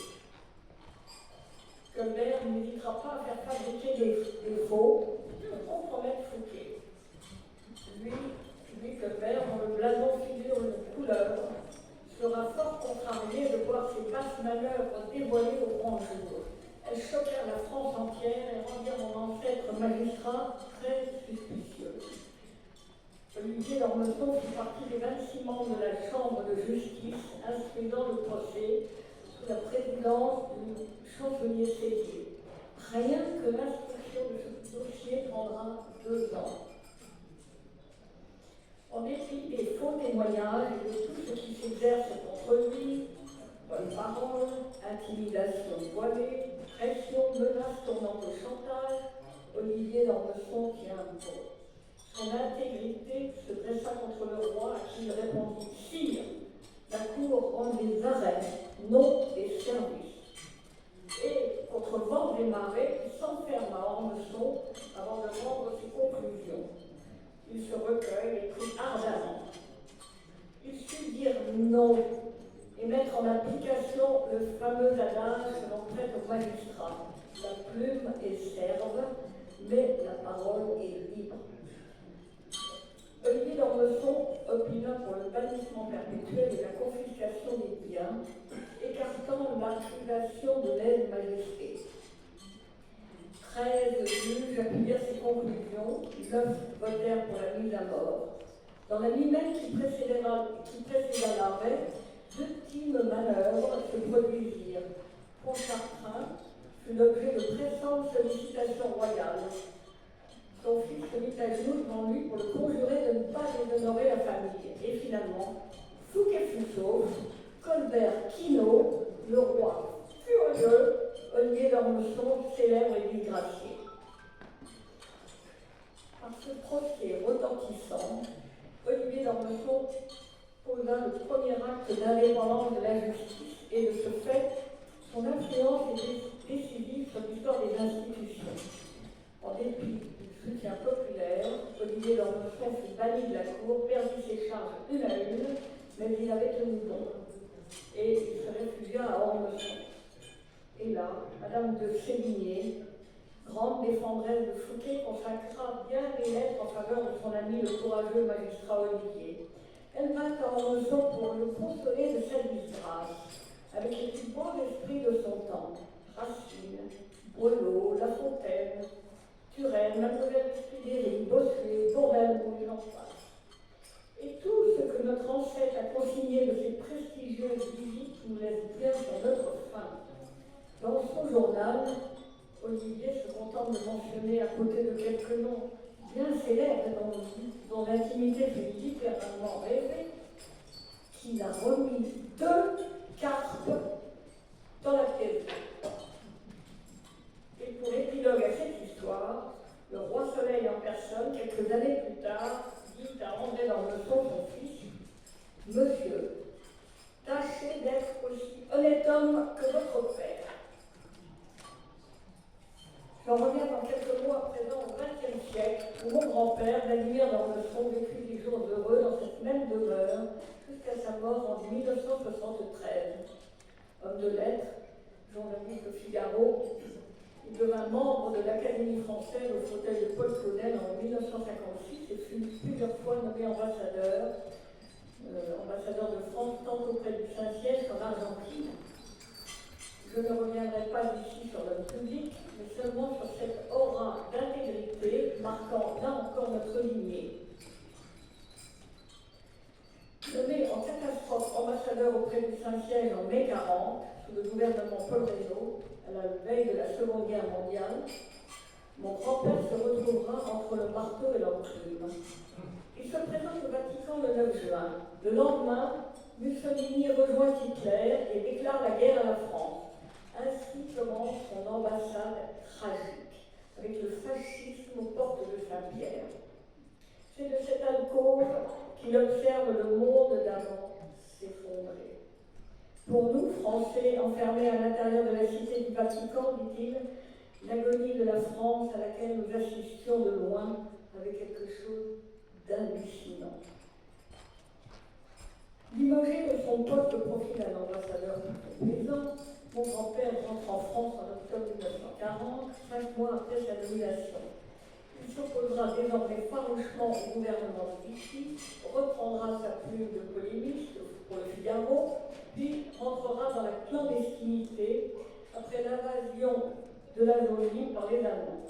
Colbert n'hésitera pas à faire fabriquer des faux pour compromettre Fouquet. Lui, Colbert, dont le blason figure une couleur, sera fort contrarié de voir ces basses manœuvres dévoilées au grand jour. Elles choquèrent la France entière et rendirent mon ancêtre magistrat très suspicieux. Olivier d'Ormesson fit partie des 26 membres de la Chambre de justice instruisant le procès sous la présidence du chancelier Séguier. Rien que l'instruction de ce dossier prendra 2 ans. En dépit des faux témoignages et de tout ce qui s'exerce contre lui, bonne parole, intimidation voilée, pression, menace tournant au chantage, Olivier d'Ormesson tient bon. Son intégrité se dressa contre le roi à qui il répondit « Sire, la cour rend des arrêts, non des services. » Et contre vent des marées, il s'enferme à Ormesson avant de rendre ses conclusions. Il se recueille et prie ardemment. Il sut dire non et mettre en application le fameux adage que l'on prête aux magistrats. La plume est serve, mais la parole est libre. Olivier d'Ormesson opina pour le bannissement perpétuel et la confiscation des biens, écartant l'accusation de lèse-majesté. 13 juges appuyèrent ses conclusions, 9 votèrent pour la mise à mort. Dans la nuit même qui précéda l'arrêt, 2 times manœuvres se produisirent. Pontchartrain fut l'objet de pressantes sollicitations royales. Son fils se mit à genoux devant lui pour le conjurer de ne pas déshonorer la famille. Et finalement, Fouquet fut sauf, Colbert Quinault, le roi furieux, Olivier d'Ormesson célèbre et disgracié. Par ce procès retentissant, Olivier d'Ormesson posa le premier acte d'indépendance de la justice et de ce fait, son influence est décisive sur l'histoire des institutions. En dépit du soutien populaire, Olivier d'Ormesson fut banni de la cour, perdit ses charges une à une, mais il avait tenu bon. Et il se réfugia à Ormesson. Et là, Madame de Sévigné, grande défendresse de Fouquet, consacra bien des lettres en faveur de son ami le courageux magistrat Olivier. Elle vint à Ormesson pour le consoler de sa disgrâce, avec les plus beaux esprits de son temps, Racine, Boileau, La Fontaine, Turenne, Mademoiselle Spidéry, Bossuet, Borel, ou j'en passe. Et tout ce que notre ancêtre a consigné de ces prestigieuses visites nous laisse bien sur notre faim. Dans son journal, Olivier se contente de mentionner à côté de quelques noms bien célèbres dont l'intimité fait littéralement rêver, qu'il a remis 2 cartes dans la pièce. Et pour épilogue à cette histoire, le roi Soleil en personne, quelques années plus tard, dit à André d'Ormesson, son fils, « Monsieur, tâchez d'être aussi honnête homme que votre père. » J'en reviens dans quelques mots à présent au XXe siècle, où mon grand-père, Vladimir d'Ormesson, vécut des jours heureux dans cette même demeure jusqu'à sa mort en 1973. Homme de lettres, journaliste au Figaro, il devint membre de l'Académie française au fauteuil de Paul Claudel en 1956 et fut plusieurs fois nommé ambassadeur de France tant auprès du Saint-Siège qu'en Argentine. Je ne reviendrai pas ici sur l'homme public, mais seulement sur cette aura d'intégrité marquant là encore notre lignée. Nommé en catastrophe ambassadeur auprès du Saint-Siège en mai 40, sous le gouvernement Paul Reynaud, à la veille de la Seconde Guerre mondiale, mon grand-père se retrouvera entre le marteau et l'enclume. Il se présente au Vatican le 9 juin. Le lendemain, Mussolini rejoint Hitler et déclare la guerre à la France. Ainsi commence son ambassade tragique, avec le fascisme aux portes de Saint-Pierre. C'est de cette alcôve qu'il observe le monde d'avant s'effondrer. Pour nous, Français, enfermés à l'intérieur de la cité du Vatican, dit-il, l'agonie de la France à laquelle nous assistions de loin avait quelque chose d'hallucinant. Limogé de son poste au profit d'un ambassadeur plaisant, mon grand-père rentre en France en octobre 1940, 5 mois après sa nomination. Il s'opposera désormais farouchement au gouvernement de Vichy, reprendra sa plume de polémiste pour le Figaro, puis rentrera dans la clandestinité après l'invasion de la zone par les Allemands.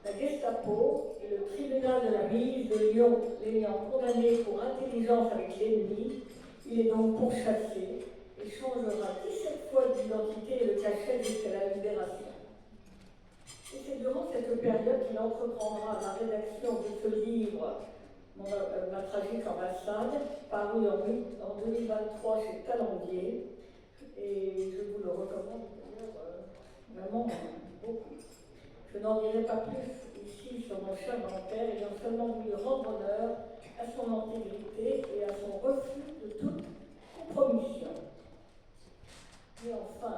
La Gestapo et le tribunal de la milice de Lyon l'ayant condamné pour intelligence avec l'ennemi, il est donc pourchassé et changera 17 fois d'identité et de cachet jusqu'à la libération. Et c'est durant cette période qu'il entreprendra la rédaction de ce livre, Ma tragique ambassade, paru en 2023 chez Talandier, et je vous le recommande d'ailleurs vraiment beaucoup. Je n'en dirai pas plus ici sur mon cher grand-père, ayant seulement voulu rendre honneur à son intégrité et à son refus de toute compromission. Et enfin,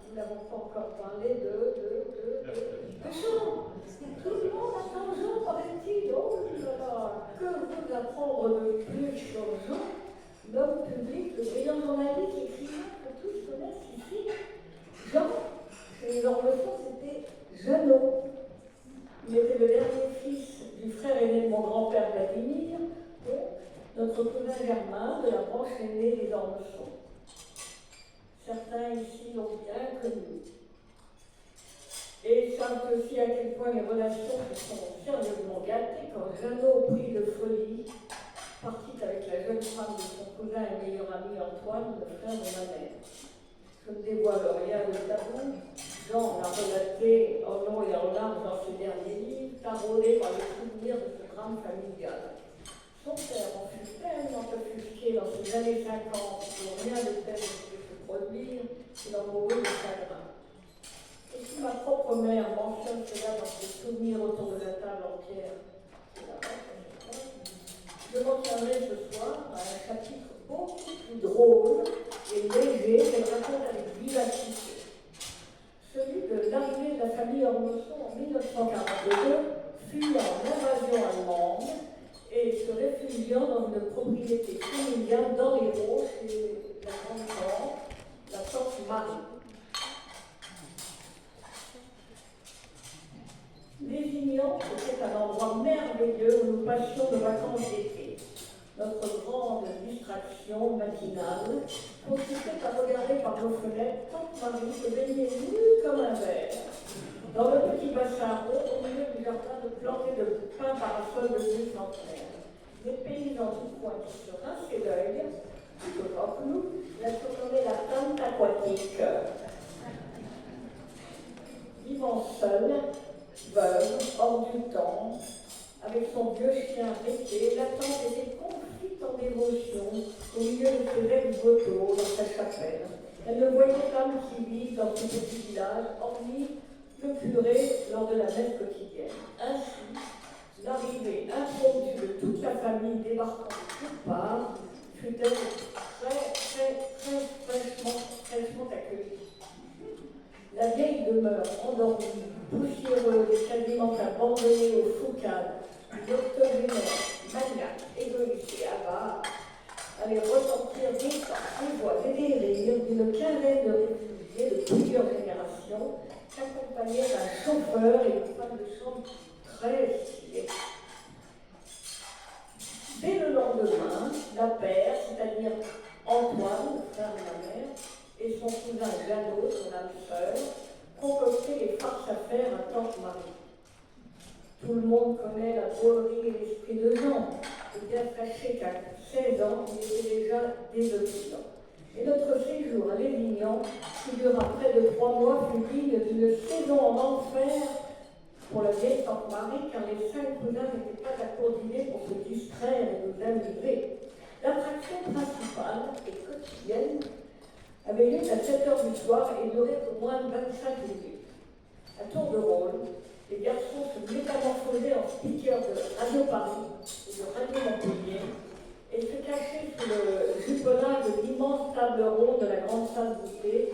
nous n'avons pas encore parlé de Jean. Tout le monde attend Jean, paraît-il. Oh là là, que vous apprendre de plus sur Jean, l'homme public, le brillant journaliste, l'écrivain que tous connaissent ici. Jean, chez les Ormesons, c'était Jeannot. Il était le dernier fils du frère aîné de mon grand-père Vladimir, notre cousin Germain de la branche aînée des Ormesons. Certains ici l'ont bien connu. Et savent aussi à quel point les relations se sont sérieusement gâtées quand Jeannot, pris de folie, partit avec la jeune femme de son cousin et meilleur ami Antoine, le frère de ma mère. Je ne dévoile rien de tabou. Jean l'a relaté en long et en large dans ses derniers livres, taraudé par les souvenirs de ce drame familial. Son père en fut tellement offusqué dans ces années 50 pour rien de tel ne pouvait se produire qu'il en mourut de chagrin. Et si ma propre mère mentionne cela dans ses souvenirs autour de la table en pierre, je m'en tiendrai ce soir à un chapitre beaucoup plus drôle et léger qu'elle raconte avec vivacité. Celui de l'arrivée de la famille Ormesson en 1942, fuyant l'invasion allemande et se réfugiant dans une propriété familiale dans les Vosges chez la grande-tante, la tante Marie. Lézignan était un endroit merveilleux où nous passions nos vacances d'été. Notre grande distraction matinale consistait à regarder par nos fenêtres tante Marie se baigner nue comme un verre dans le petit bassin rond au milieu du jardin planté de pins parasols de vieux centenaires. Des paysans du coin qui se rinçaient d'œil, tout autant que nous, la surnommaient la tante aquatique. Vivant seule, veuve, hors du temps, avec son vieux chien réqué, la tante était confite en dévotion au milieu de ses ex-voto dans sa chapelle. Elle ne voyait qu'âme civile dans ce petit village, hormis le curé lors de la messe quotidienne. Ainsi, l'arrivée impromptue de toute la famille débarquant de toutes parts fut très fraîchement accueillie. La vieille demeure endormie, poussiéreuse et quasiment abandonnée aux foucades, une octogénaire, maniaque, égoïste et avare, allait retentir des voix et des rires d'une quinzaine de réfugiés de plusieurs générations, accompagnés d'un chauffeur et d'une femme de chambre très stylée. Dès le lendemain, la père, c'est-à-dire Antoine, le frère de ma mère, et son cousin Jeannot, son âme sœur, concoctaient les farces à faire à tante Marie. Tout le monde connaît la drôlerie et l'esprit de Jean, et bien sachez qu'à 16 ans, il était déjà désobéissant. Et notre séjour à Lézignan, qui dura près de 3 mois, fut digne d'une saison en enfer pour la vieille tante Marie, car les 5 cousins n'étaient pas à court dîner pour se distraire et nous amuser. L'attraction l'action principale et quotidienne avait lieu à 7 heures du soir et durait au moins 25 minutes. À tour de rôle, les garçons se métamorphosaient en speakers de Radio Paris et de Radio Montpellier et se cachaient sous le juponnage de l'immense table ronde de la grande salle voûtée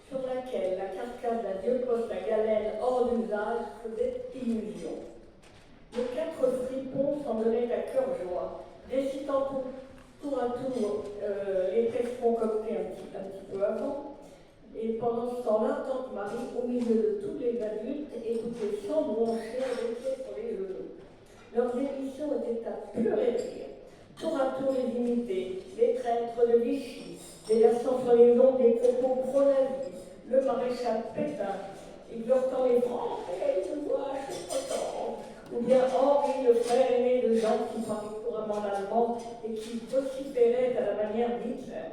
sur laquelle la carcasse d'un vieux poste à galène hors d'usage faisait illusion. Les 4 fripons s'en donnaient à cœur joie, récitant tour à tour les textes concoctés un petit peu avant. Et pendant ce temps-là, Tante Marie, au milieu de tous les adultes, écoutait sans broncher les pieds sur les genoux. Leurs émissions étaient à pleurer de rire. Tour à tour les imiter, les traîtres de Vichy, les versants sur les ongles des propos pro-nazis, le maréchal Pétain, exhortant les Français, je vois, je suis content. Ou bien Henri, le frère aîné de Jean, qui parlait couramment l'allemand et qui vociférait à la manière d'Hitler.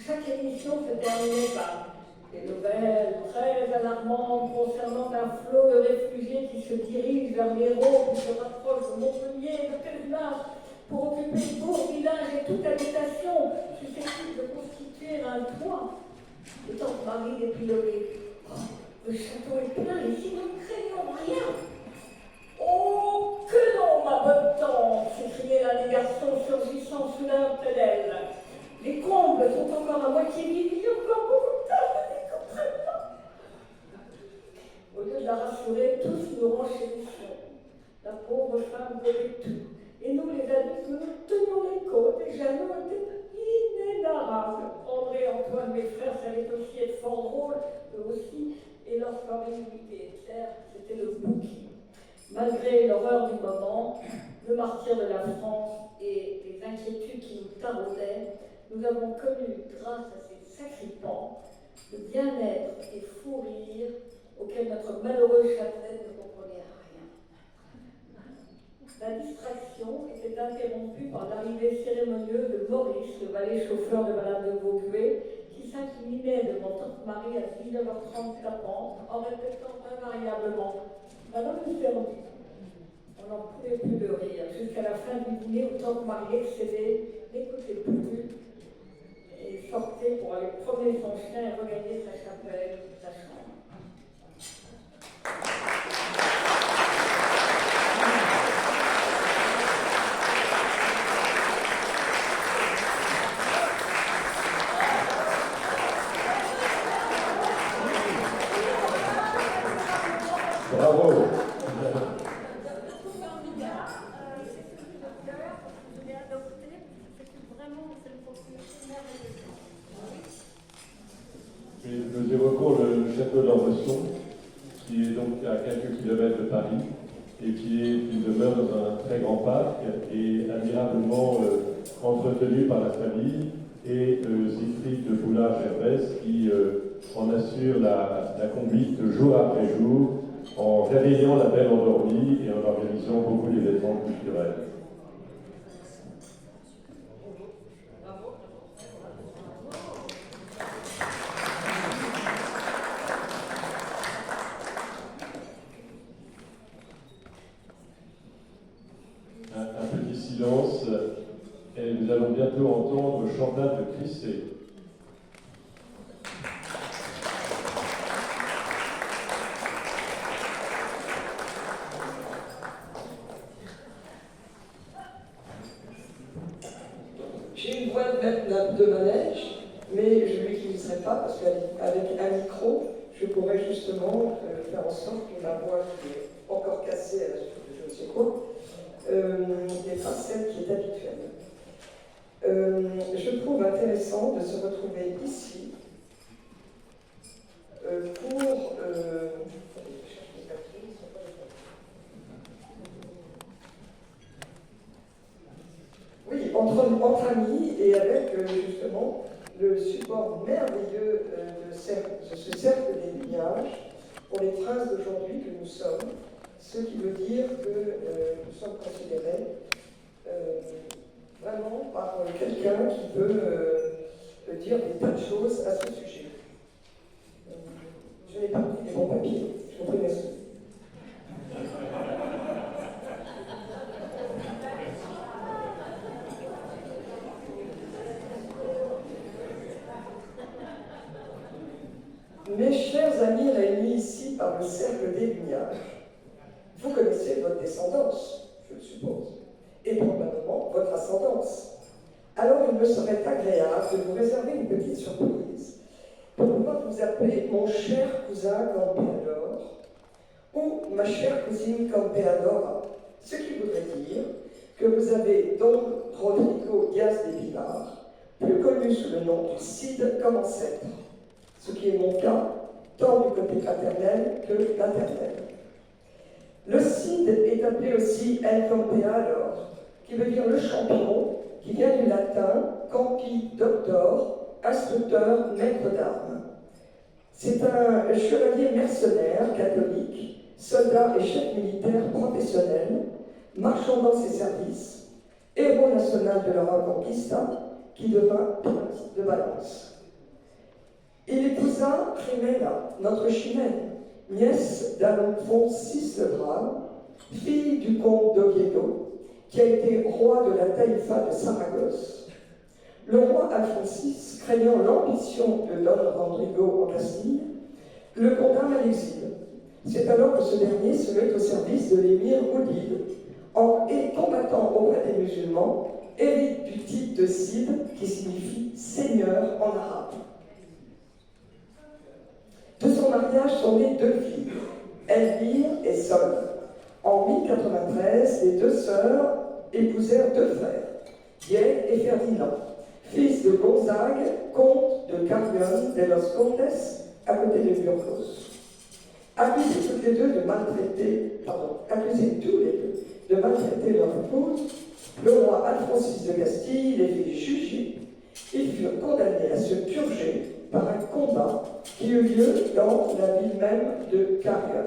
Chaque émission se terminait par des nouvelles très alarmantes concernant un flot de réfugiés qui se dirigent vers l'Hérault, qui se rapproche de Montpellier, de Pézenas, pour occuper tout village et toute habitation susceptible de constituer un toit. Et Tante Marie d'épiloguer. Le château est plein, ici nous ne craignons rien. Oh, que non, ma bonne tante, s'écriait l'un des garçons surgissant soudain près d'elle. Les combles sont encore à moitié vides, il y a encore beaucoup de temps, je ne comprends pas. Au lieu de la rassurer, tous nous renchérissions. La pauvre femme voulait tout. Et nous, les adultes, nous tenions les côtes, et Jeannot était inénarrable. André, Antoine, mes frères, savaient aussi être fort drôles, eux aussi, et leur familiarité Hitler, c'était le bouquet. Malgré l'horreur du moment, le martyre de la France et les inquiétudes qui nous taraudaient, nous avons connu, grâce à ces sacripants, le bien-être et fou rire auquel notre malheureux Châtelet ne comprenait rien. La distraction était interrompue par l'arrivée cérémonieuse de Maurice, le valet chauffeur de Madame de Vaugué, qui s'inclinait devant Tante Marie à 19h30 tapante, en répétant invariablement « Madame le service ». On n'en pouvait plus de rire, jusqu'à la fin du dîner où Tante Marie excédée, n'écoutait plus et sortait pour aller promener son chien et regagner sa chapelle, sa chambre. Bravo. Nous évoquons le château d'Ormesson, qui est donc à quelques kilomètres de Paris, et qui est une demeure dans un très grand parc et admirablement entretenu par la famille, et Siegfried de Boulard-Gervais qui en assure la conduite jour après jour, en réveillant la belle endormie et en organisant beaucoup d'événements culturels. Un petit silence, et nous allons bientôt entendre Chantal de Crissé. J'ai une voix de manège, mais je ne l'utiliserai pas parce qu'avec un micro, je pourrais justement faire en sorte que ma voix, qui est encore cassée à la suite de je ne sais quoi, n'est pas celle qui est habituelle. Je trouve intéressant de se retrouver ici pour... Oui, entre amis et avec justement le support merveilleux de ce cercle des lignage pour les princes d'aujourd'hui que nous sommes, ce qui veut dire que nous sommes considérés vraiment par quelqu'un qui peut dire des tas de choses à ce sujet. Je n'ai pas pris des bons papiers, je vous remercie. Mes chers amis réunis ici par le cercle des Lignages, vous connaissez votre descendance, je le suppose, et probablement votre ascendance. Alors il me serait agréable de vous réserver une petite surprise pour pouvoir vous appeler mon cher cousin Campeador ou ma chère cousine Campeadora, ce qui voudrait dire que vous avez donc Rodrigo Diaz de Vivar, plus connu sous le nom du Cid comme ancêtre, ce qui est mon cas, tant du côté paternel que maternel. Le Cid est appelé aussi El Campeador, qui veut dire le champion, qui vient du latin campi doctor, instructeur, maître d'armes. C'est un chevalier mercenaire catholique, soldat et chef militaire professionnel, marchant dans ses services, héros national de la Reconquista, qui devint prince de Valence. Il épousa Jimena, notre chimène, nièce d'Alphonse le Brave, fille du comte d'Oviedo, qui a été roi de la taïfa de Saragosse. Le roi Alphonse, craignant l'ambition de Don Rodrigo en Castille, le condamne à l'exil. C'est alors que ce dernier se met au service de l'émir Oudil, et combattant auprès des musulmans, hérite du titre de Cid, qui signifie seigneur en arabe. De son mariage sont nées 2 filles, Elvire et Sol. En 1093, les 2 sœurs épousèrent 2 frères, Diego et Ferdinand, fils de Gonzague, comte de Carrion de los Condes, à côté de Burgos. Accusés tous les deux de maltraiter leur épouse, le roi Alphonse de Castille les fit juger. Ils furent condamnés à se purger par un combat qui eut lieu dans la ville même de Carrion.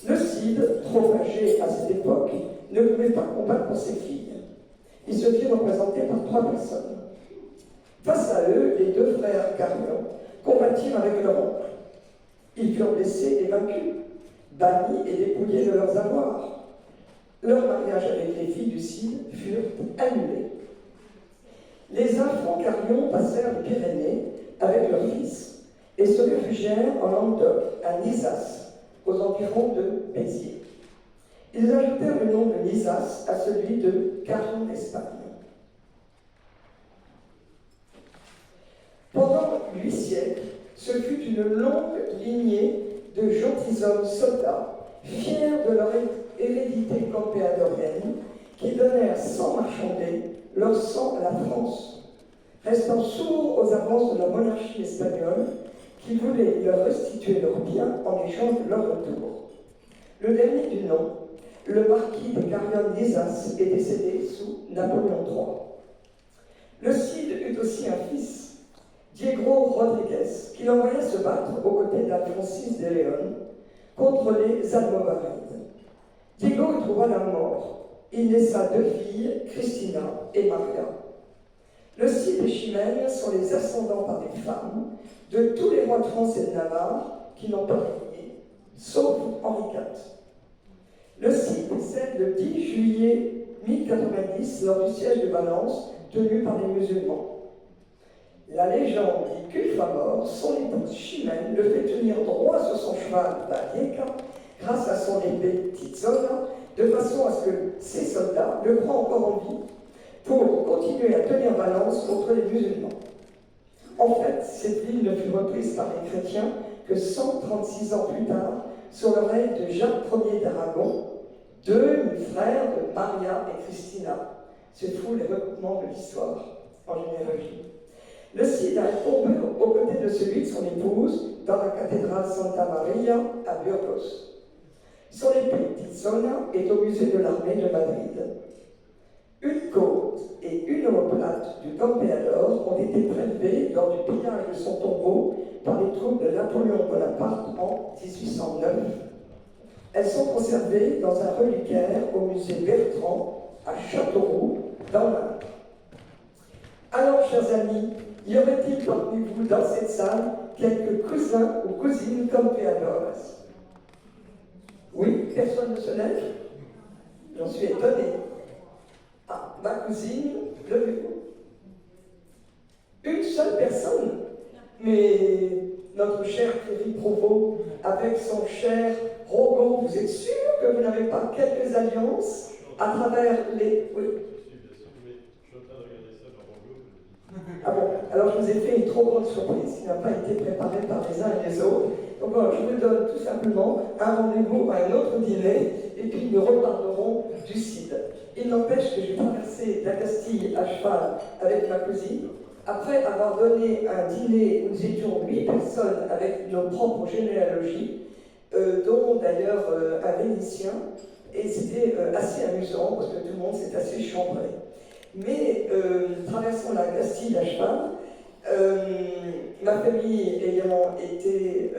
Le Cid, trop âgé à cette époque, ne pouvait pas combattre pour ses filles. Il se fit représenter par 3 personnes. Face à eux, les 2 frères Carrion combattirent avec leur oncle. Ils furent blessés et vaincus, bannis et dépouillés de leurs avoirs. Leur mariage avec les filles du Cid furent annulés. Les enfants Carrion passèrent les Pyrénées avec leurs fils et se réfugièrent en Languedoc, à Nizas, aux environs de Béziers. Ils ajoutèrent le nom de Nizas à celui de Carrion d'Espagne. Pendant 8 siècles, ce fut une longue lignée de gentilshommes soldats, fiers de leur hérédité campéadorienne, qui donnèrent sans marchander leur sang à la France, restant sourds aux avances de la monarchie espagnole, qui voulait leur restituer leurs biens en échange de leur retour. Le dernier du nom, le marquis de Carrion-Nizas, est décédé sous Napoléon III. Le Cid eut aussi un fils, Diego Rodriguez, qui l'envoya se battre aux côtés d'Alphonse de León contre les Almoravides. Diego y trouva la mort. Il laissa 2 filles, Cristina et Maria. Le Cid et Chimène sont les ascendants par des femmes de tous les rois de France et de Navarre qui n'ont pas régné, sauf Henri IV. Le Cid décède le 10 juillet 1090 lors du siège de Valence tenu par les musulmans. La légende dit qu'une fois mort, son épouse Chimène le fait tenir droit sur son cheval Valleca grâce à son épée Tizona, de façon à ce que ses soldats le croient encore en vie pour continuer à tenir Valence contre les musulmans. En fait, cette ville ne fut reprise par les chrétiens que 136 ans plus tard, sous le règne de Jacques Ier d'Aragon, 2 frères de Maria et Cristina. C'est fou les recoupements de l'histoire en généalogie. Le Cid a tombé aux côtés de celui de son épouse dans la cathédrale Santa Maria à Burgos. Son épée Tizona est au musée de l'armée de Madrid. Une côte et une omoplate du Campeador ont été prélevées lors du pillage de son tombeau par les troupes de Napoléon Bonaparte en 1809. Elles sont conservées dans un reliquaire au musée Bertrand à Châteauroux, dans l'Indre. Alors, chers amis, y aurait-il parmi vous dans cette salle quelques cousins ou cousines Campeadores? Oui, personne ne se lève? J'en suis étonné. Ah, ma cousine, levez-vous. Une seule personne? Mais notre cher Thierry Provost, avec son cher Rogan. Vous êtes sûr que vous n'avez pas quelques alliances à travers les... Oui. Ah bon, alors je vous ai fait une trop grande surprise qui n'a pas été préparée par les uns et les autres. Donc voilà, je vous donne tout simplement un rendez-vous à un autre dîner et puis nous reparlerons du Cid. Il n'empêche que j'ai traversé la Castille à cheval avec ma cousine. Après avoir donné un dîner où nous étions 8 personnes avec nos propres généalogies, dont d'ailleurs un Vénitien, et c'était assez amusant parce que tout le monde s'est assez chambré. Mais traversant la Castille à cheval, ma famille ayant été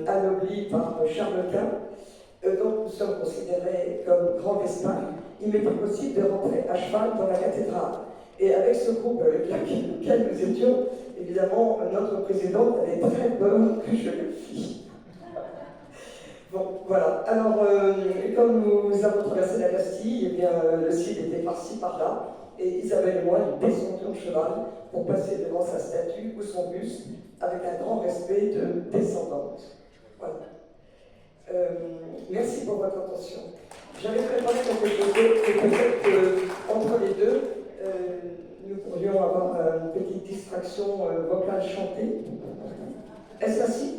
anoblie par Charles Quint, donc nous sommes considérés comme Grand d'Espagne, il m'était possible de rentrer à cheval dans la cathédrale. Et avec ce groupe avec lequel nous étions, évidemment, notre présidente avait très peur que je le fisse. Bon, voilà. Alors, comme nous avons traversé la Castille, eh bien, le Cid était par-ci, par-là, et Isabelle et moi, nous descendions de cheval pour passer devant sa statue ou son buste avec un grand respect de descendante. Voilà. Merci pour votre attention. J'avais préparé quelque chose d'autre, et peut-être entre les deux, nous pourrions avoir une petite distraction vocale chantée. Est-ce ainsi?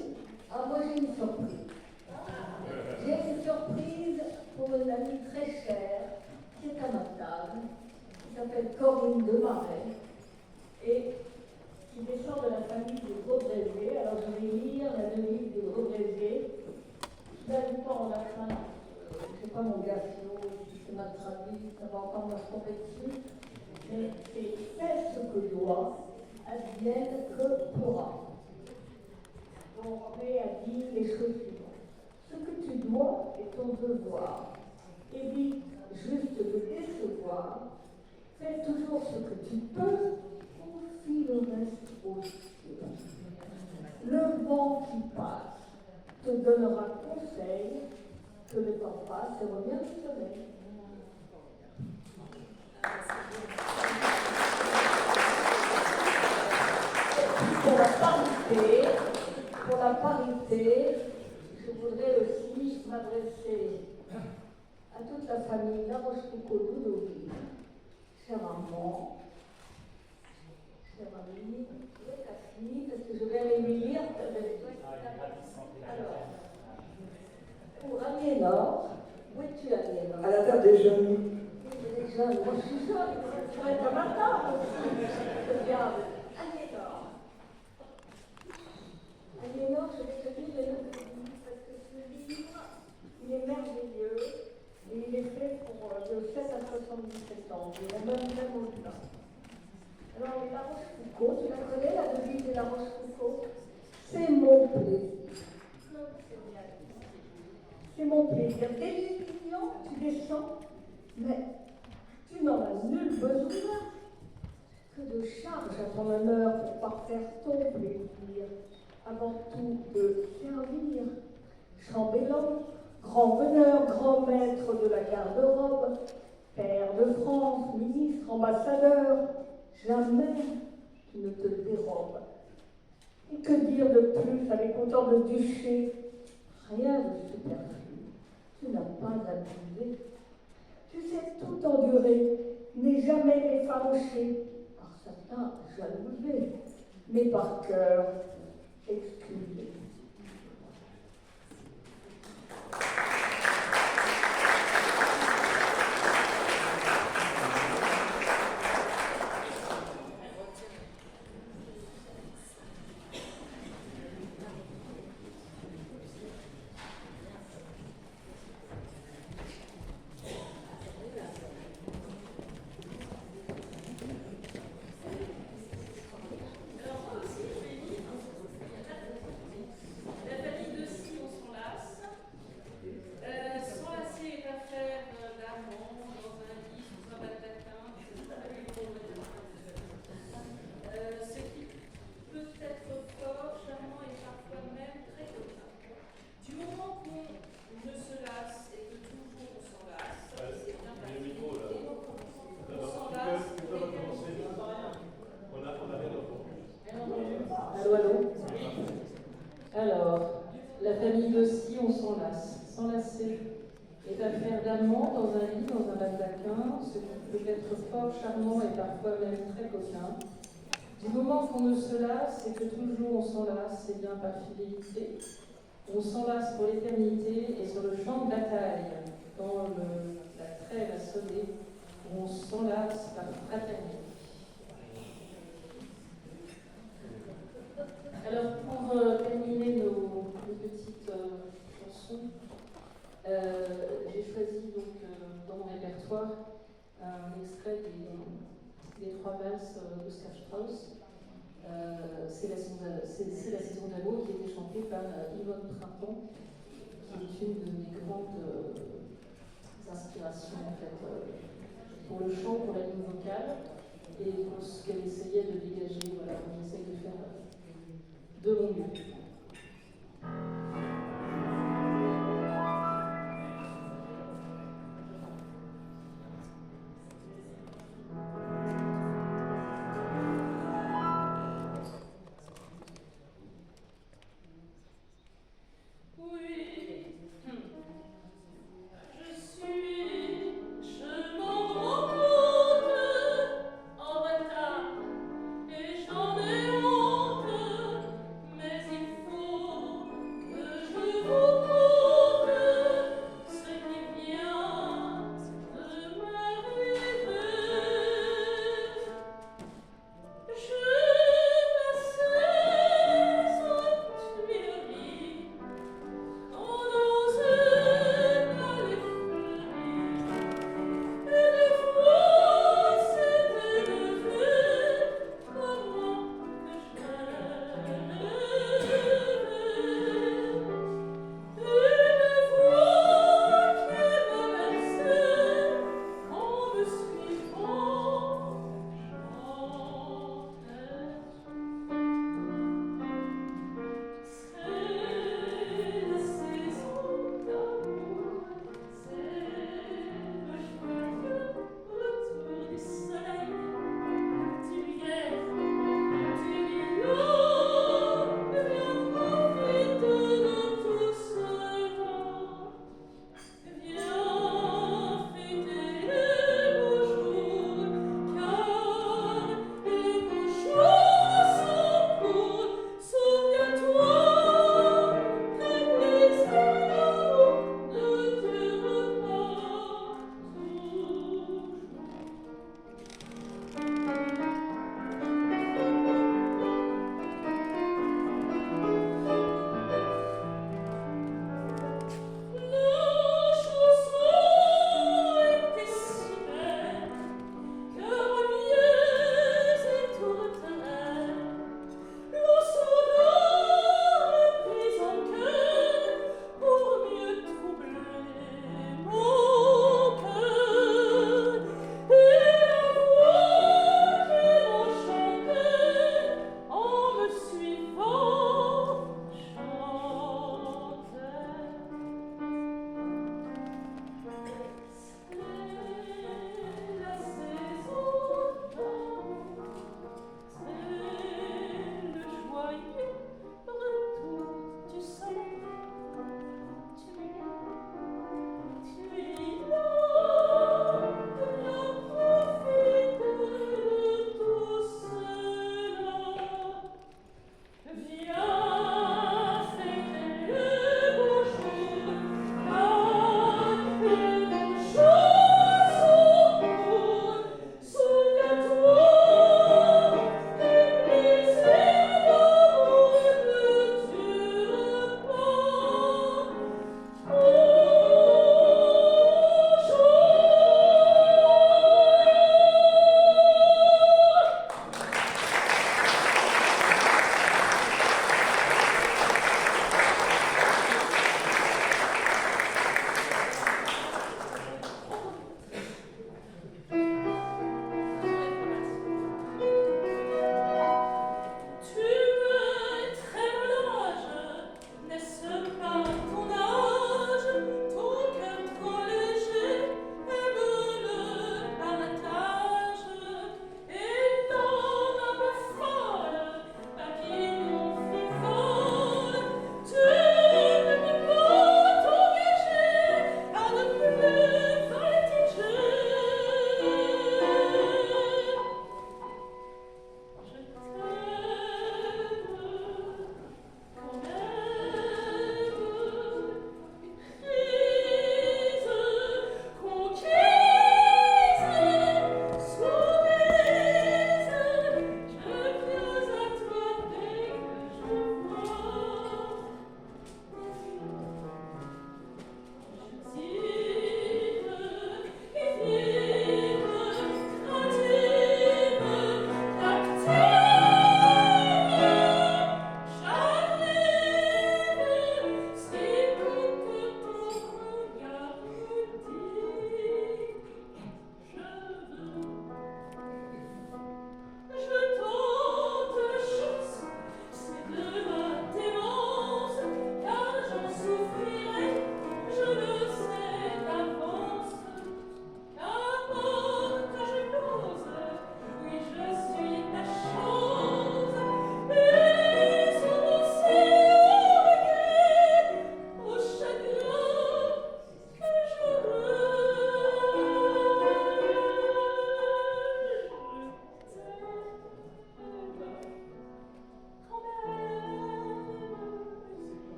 Ah, moi j'ai une surprise. J'ai une surprise pour une amie très chère qui est à ma table, qui s'appelle Corinne Demarais et qui descend de la famille des Vaudreuil. Alors je vais lire la devise des Vaudreuil. Je n'arrive pas en latin, je ne sais pas mon gafio, si c'est mal traduit, ça va encore me tomber dessus. Mais c'est fais ce que doit, advienne que pourra. Donc André a dit les choses suivantes. Ce que tu dois est ton devoir. Évite juste de décevoir. Fais toujours ce que tu peux. Confie le reste au ciel. Le vent qui passe te donnera conseil. Que le temps passe et revient du soleil. Pour la parité, je voudrais aussi m'adresser à toute la famille La Rochefoucauld-Doudoville, cher Armand, cher ami, assis, parce que je vais aller lui lire. Alors, pour Aliénor, où es-tu Aliénor? À la table des jeunes. Les jeunes, moi je suis jeune, je pourrais être à ma table aussi. C'est bien. Aliénor. Aliénor, je vais te lire les notes de livre, parce que ce livre, il est merveilleux, et il est fait pour de 7 à 77 ans, et même au-delà. Alors, La Rochefoucauld, tu la connais, la devise de La Rochefoucauld? C'est mon plaisir. C'est mon plaisir. Dès l'étudiant, tu descends, mais tu n'en as nul besoin que de charge à ton honneur pour parfaire ton plaisir. Avant tout de servir, chambellan, grand veneur, grand maître de la garde-robe, père de France, ministre, ambassadeur, jamais tu ne te dérobes. Et que dire de plus avec autant de duché? Rien de superflu, tu n'as pas abusé. Tu sais tout endurer, n'es jamais effarouché, par certains jalousés, mais par cœur excusé. humain, ce qui peut être fort, charmant et parfois même très coquin. Du moment qu'on ne se lasse et que toujours on s'enlace, c'est bien par fidélité. On s'enlace pour l'éternité et sur le champ de bataille, dans la trêve à sonner, on s'enlace par fraternité. Alors, pour terminer nos petites chansons, j'ai choisi donc dans mon répertoire un extrait des trois valses d'Oscar Strauss. C'est la saison d'amour qui a été chantée par Yvonne Printemps, qui est une de mes grandes inspirations en fait, pour le chant, pour la ligne vocale.